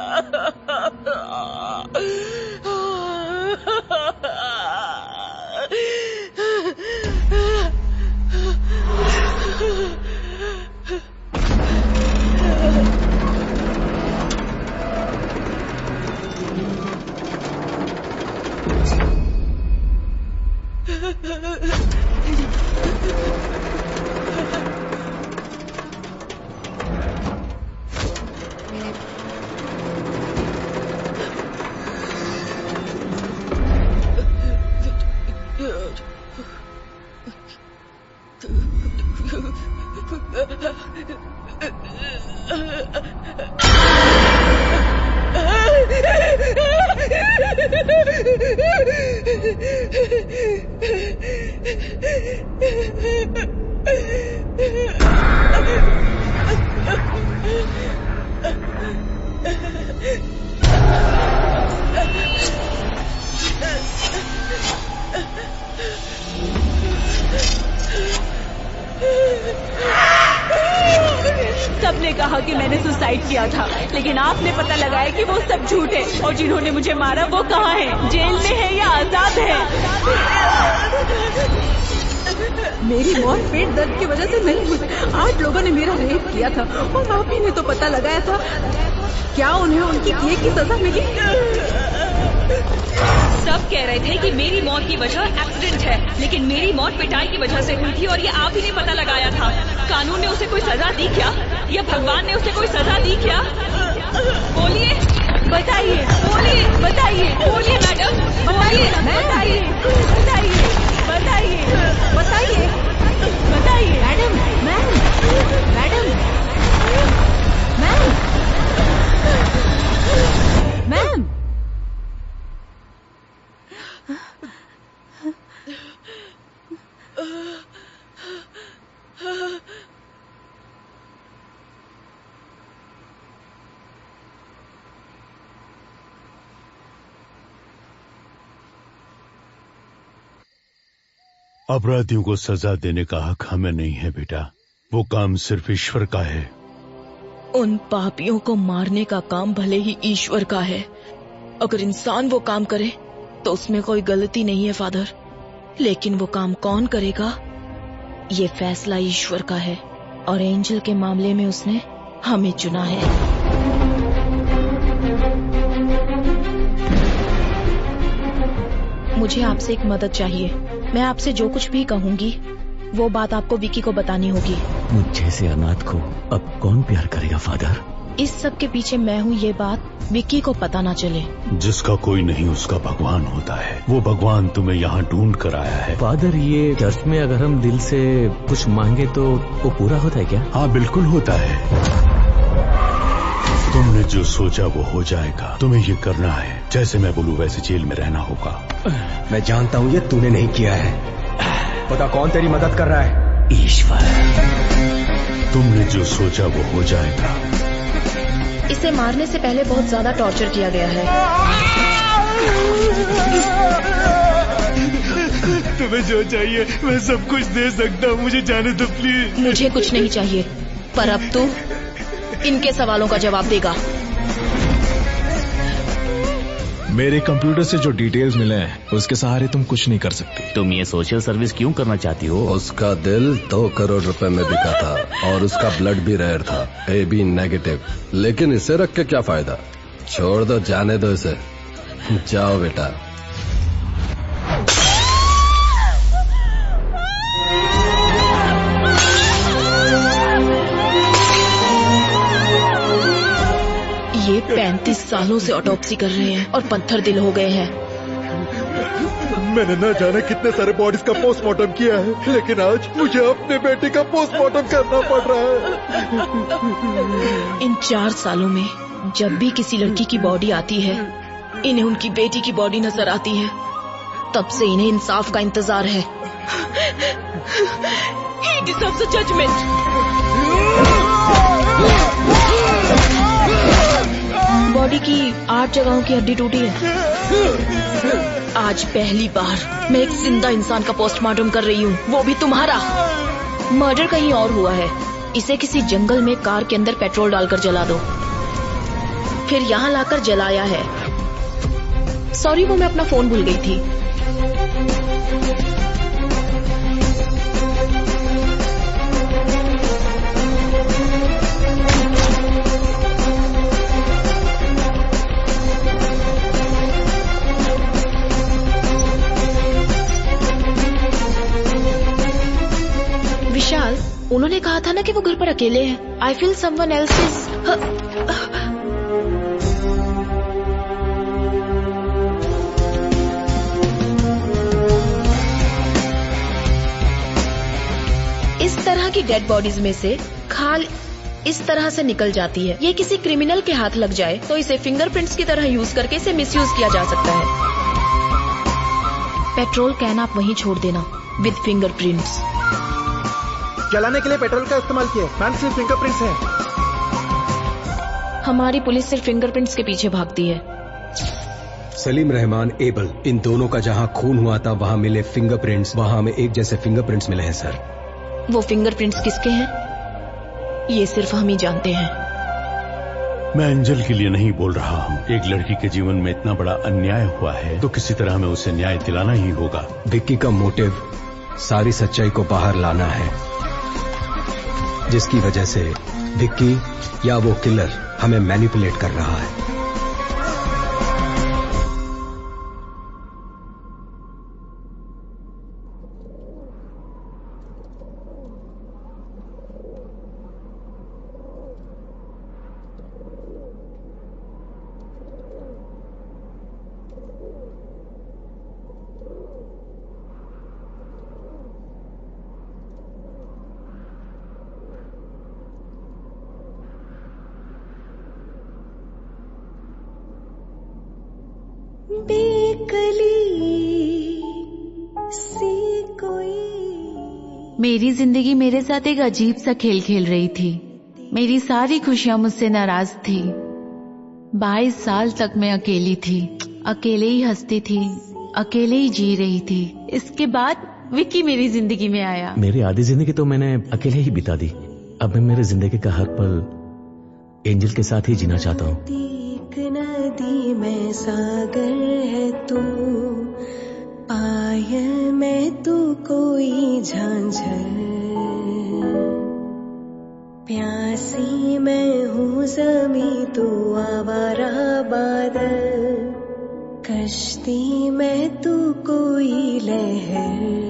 सबने कहा कि मैंने सुसाइड किया था, लेकिन आपने पता लगाया कि वो सब झूठ है, और जिन्होंने मुझे मारा वो कहाँ है? जेल में है या आजाद है? मेरी मौत पेट दर्द की वजह से नहीं हुई। 8 लोगों ने मेरा रेप किया था और आप ही ने तो पता लगाया था। क्या उन्हें उनकी किए की सजा मिली? सब कह रहे थे कि मेरी मौत की वजह एक्सीडेंट है, लेकिन मेरी मौत पिटाई की वजह से हुई थी और ये आप ही ने पता लगाया था। कानून ने उसे कोई सजा दी क्या, या भगवान ने उसे कोई सजा दी क्या? बोलिए, बताइए, मैडम, बताइए, मैम। अपराधियों को सजा देने का हक हमें नहीं है बेटा, वो काम सिर्फ ईश्वर का है। उन पापियों को मारने का काम भले ही ईश्वर का है, अगर इंसान वो काम करे तो उसमें कोई गलती नहीं है फादर, लेकिन वो काम कौन करेगा ये फैसला ईश्वर का है, और एंजल के मामले में उसने हमें चुना है। मुझे आपसे एक मदद चाहिए। मैं आपसे जो कुछ भी कहूंगी वो बात आपको विकी को बतानी होगी। मुझ जैसे अनाथ को अब कौन प्यार करेगा फादर? इस सब के पीछे मैं हूँ, ये बात विकी को पता ना चले। जिसका कोई नहीं उसका भगवान होता है, वो भगवान तुम्हें यहाँ ढूंढ कर आया है। फादर, ये चर्च में अगर हम दिल से कुछ मांगे तो वो पूरा होता है क्या? हाँ बिल्कुल होता है। तुमने जो सोचा वो हो जाएगा। तुम्हें ये करना है, जैसे मैं बोलूँ वैसे जेल में रहना होगा। मैं जानता हूँ ये तूने नहीं किया है। पता कौन तेरी मदद कर रहा है? ईश्वर। तुमने जो सोचा वो हो जाएगा। इसे मारने से पहले बहुत ज्यादा टॉर्चर किया गया है। तुम्हें जो चाहिए मैं सब कुछ दे सकता हूँ, मुझे जाने दो प्लीज। मुझे कुछ नहीं चाहिए, पर अब तू इनके सवालों का जवाब देगा। मेरे कंप्यूटर से जो डिटेल्स मिले हैं उसके सहारे तुम कुछ नहीं कर सकती। तुम ये सोशल सर्विस क्यों करना चाहती हो? उसका दिल 2 करोड़ रुपए में बिका था और उसका ब्लड भी रेयर था, AB नेगेटिव। लेकिन इसे रख के क्या फायदा? छोड़ दो, जाने दो इसे। जाओ बेटा। सालों से ऑटोप्सी कर रहे हैं और पत्थर दिल हो गए हैं। मैंने न जाने कितने सारे बॉडीज का पोस्टमार्टम किया है, लेकिन आज मुझे अपने बेटे का पोस्टमार्टम करना पड़ रहा है। इन 4 सालों में जब भी किसी लड़की की बॉडी आती है, इन्हें उनकी बेटी की बॉडी नजर आती है। तब से इन्हें इंसाफ का इंतजार है। He deserves a judgment. Body की 8 जगहों की हड्डी टूटी है। आज पहली बार मैं एक जिंदा इंसान का पोस्टमार्टम कर रही हूँ, वो भी तुम्हारा। मर्डर कहीं और हुआ है। इसे किसी जंगल में कार के अंदर पेट्रोल डालकर जला दो, फिर यहाँ लाकर जलाया है। सॉरी, वो मैं अपना फोन भूल गई थी। विशाल, उन्होंने कहा था ना कि वो घर पर अकेले हैं। I feel someone else is. इस तरह की डेड बॉडीज में से खाल इस तरह से निकल जाती है। ये किसी क्रिमिनल के हाथ लग जाए तो इसे फिंगरप्रिंट्स की तरह यूज करके इसे मिसयूज किया जा सकता है। पेट्रोल कैन आप वहीं छोड़ देना विद फिंगरप्रिंट्स। जलाने के लिए पेट्रोल का इस्तेमाल किया, मैम सिर्फ फिंगरप्रिंट्स है। हमारी पुलिस सिर्फ फिंगरप्रिंट्स के पीछे भागती है। सलीम रहमान एबल, इन दोनों का जहाँ खून हुआ था वहाँ मिले फिंगरप्रिंट्स, वहाँ हमें एक जैसे फिंगरप्रिंट्स मिले हैं सर। वो फिंगरप्रिंट्स किसके हैं ये सिर्फ हम ही जानते हैं। मैं एंजल के लिए नहीं बोल रहा हूँ। एक लड़की के जीवन में इतना बड़ा अन्याय हुआ है तो किसी तरह हमें उसे न्याय दिलाना ही होगा। विक्की का मोटिव सारी सच्चाई को बाहर लाना है, जिसकी वजह से विक्की या वो किलर हमें मैनिपुलेट कर रहा है। मेरी जिंदगी मेरे साथ एक अजीब सा खेल खेल रही थी। मेरी सारी खुशियां मुझसे नाराज थी। 22 साल तक मैं अकेली थी, अकेले ही हंसती थी, अकेले ही जी रही थी। इसके बाद विक्की मेरी जिंदगी में आया। मेरी आधी जिंदगी तो मैंने अकेले ही बिता दी। अब मैं मेरी जिंदगी का हर पल एंजल के साथ ही जीना चाहता हूँ। नदी में सागर है तू, पायल में तू कोई झांझर, प्यासी मैं हूँ ज़मीं तू आवारा बादल, कश्ती में तू कोई लहर।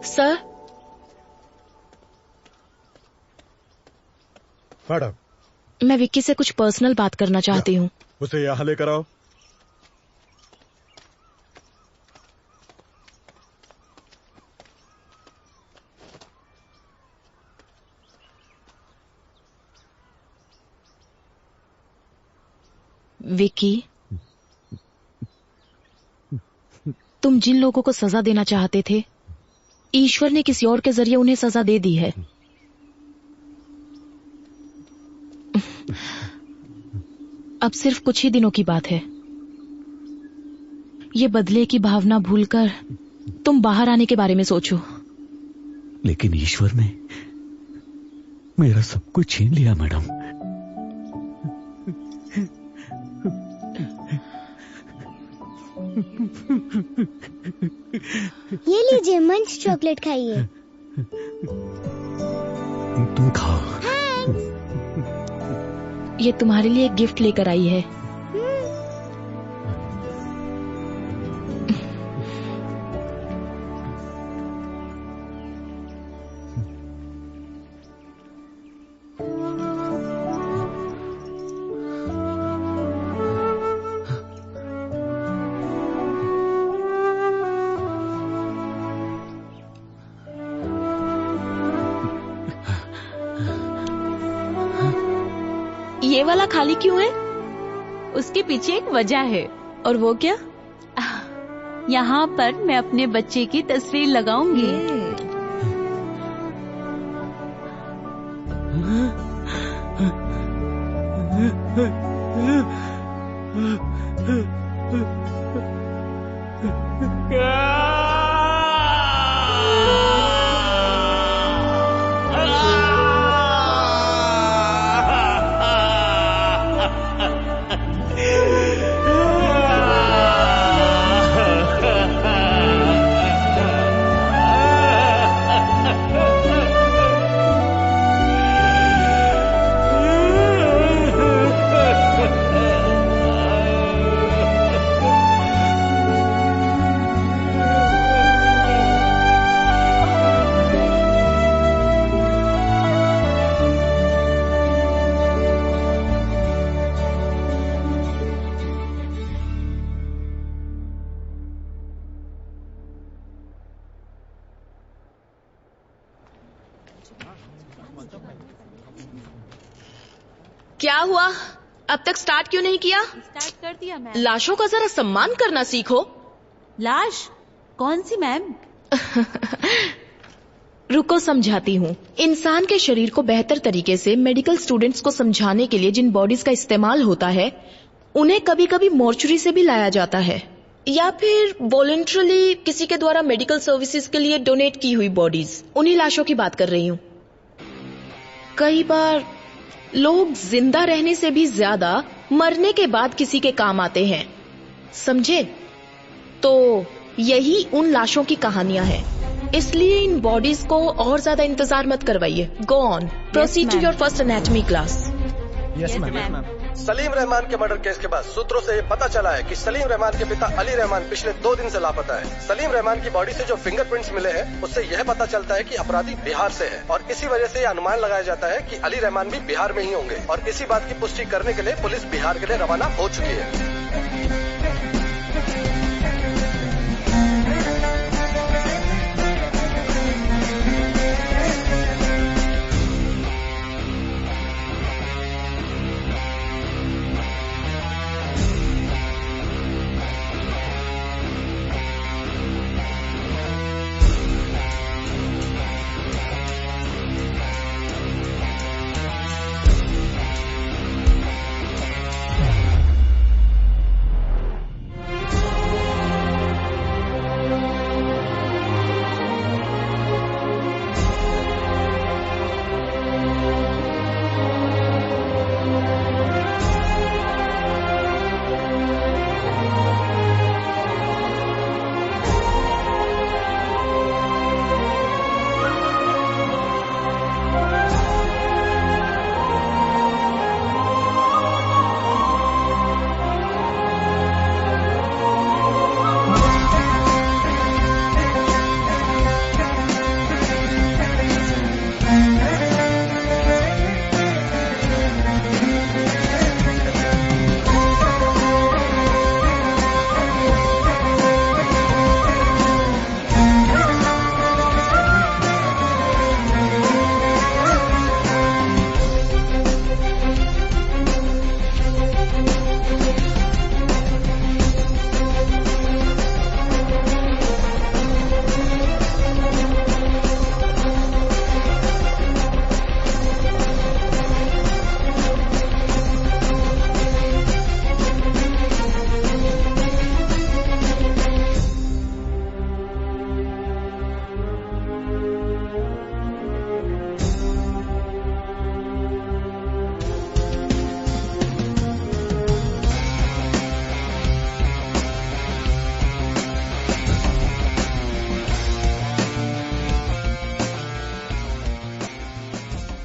सर, मैडम, मैं विक्की से कुछ पर्सनल बात करना चाहती हूँ। उसे यहाँ लेकर आओ। विक्की, तुम जिन लोगों को सजा देना चाहते थे, ईश्वर ने किसी और के जरिए उन्हें सजा दे दी है। अब सिर्फ कुछ ही दिनों की बात है। ये बदले की भावना भूलकर तुम बाहर आने के बारे में सोचो। लेकिन ईश्वर ने मेरा सब कुछ छीन लिया मैडम। ये लीजिए, मंच चॉकलेट खाइए। तुम खाओ। ये तुम्हारे लिए एक गिफ्ट लेकर आई है। ये वाला खाली क्यों है? उसके पीछे एक वजह है। और वो क्या? यहाँ पर मैं अपने बच्चे की तस्वीर लगाऊंगी। क्या हुआ? अब तक स्टार्ट क्यों नहीं किया? स्टार्ट कर दिया मैम। लाशों का जरा सम्मान करना सीखो। लाश? कौन सी मैम? रुको, समझाती हूँ। इंसान के शरीर को बेहतर तरीके से मेडिकल स्टूडेंट्स को समझाने के लिए जिन बॉडीज का इस्तेमाल होता है, उन्हें कभी कभी मॉर्चुरी से भी लाया जाता है, या फिर वॉलंटरली किसी के द्वारा मेडिकल सर्विसेज के लिए डोनेट की हुई बॉडीज। उन्हीं लाशों की बात कर रही हूँ। कई बार लोग जिंदा रहने से भी ज्यादा मरने के बाद किसी के काम आते हैं, समझे? तो यही उन लाशों की कहानियां हैं। इसलिए इन बॉडीज को और ज्यादा इंतजार मत करवाइए। Go on, proceed to your first anatomy class. Yes ma'am. Salim Rahman के मर्डर केस के बाद सूत्रों से ये पता चला है कि सलीम रहमान के पिता अली रहमान पिछले 2 दिन से लापता है। सलीम रहमान की बॉडी से जो फिंगरप्रिंट्स मिले हैं, उससे यह पता चलता है कि अपराधी बिहार से है, और इसी वजह से यह अनुमान लगाया जाता है कि अली रहमान भी बिहार में ही होंगे। और इसी बात की पुष्टि करने के लिए पुलिस बिहार के लिए रवाना हो चुकी है।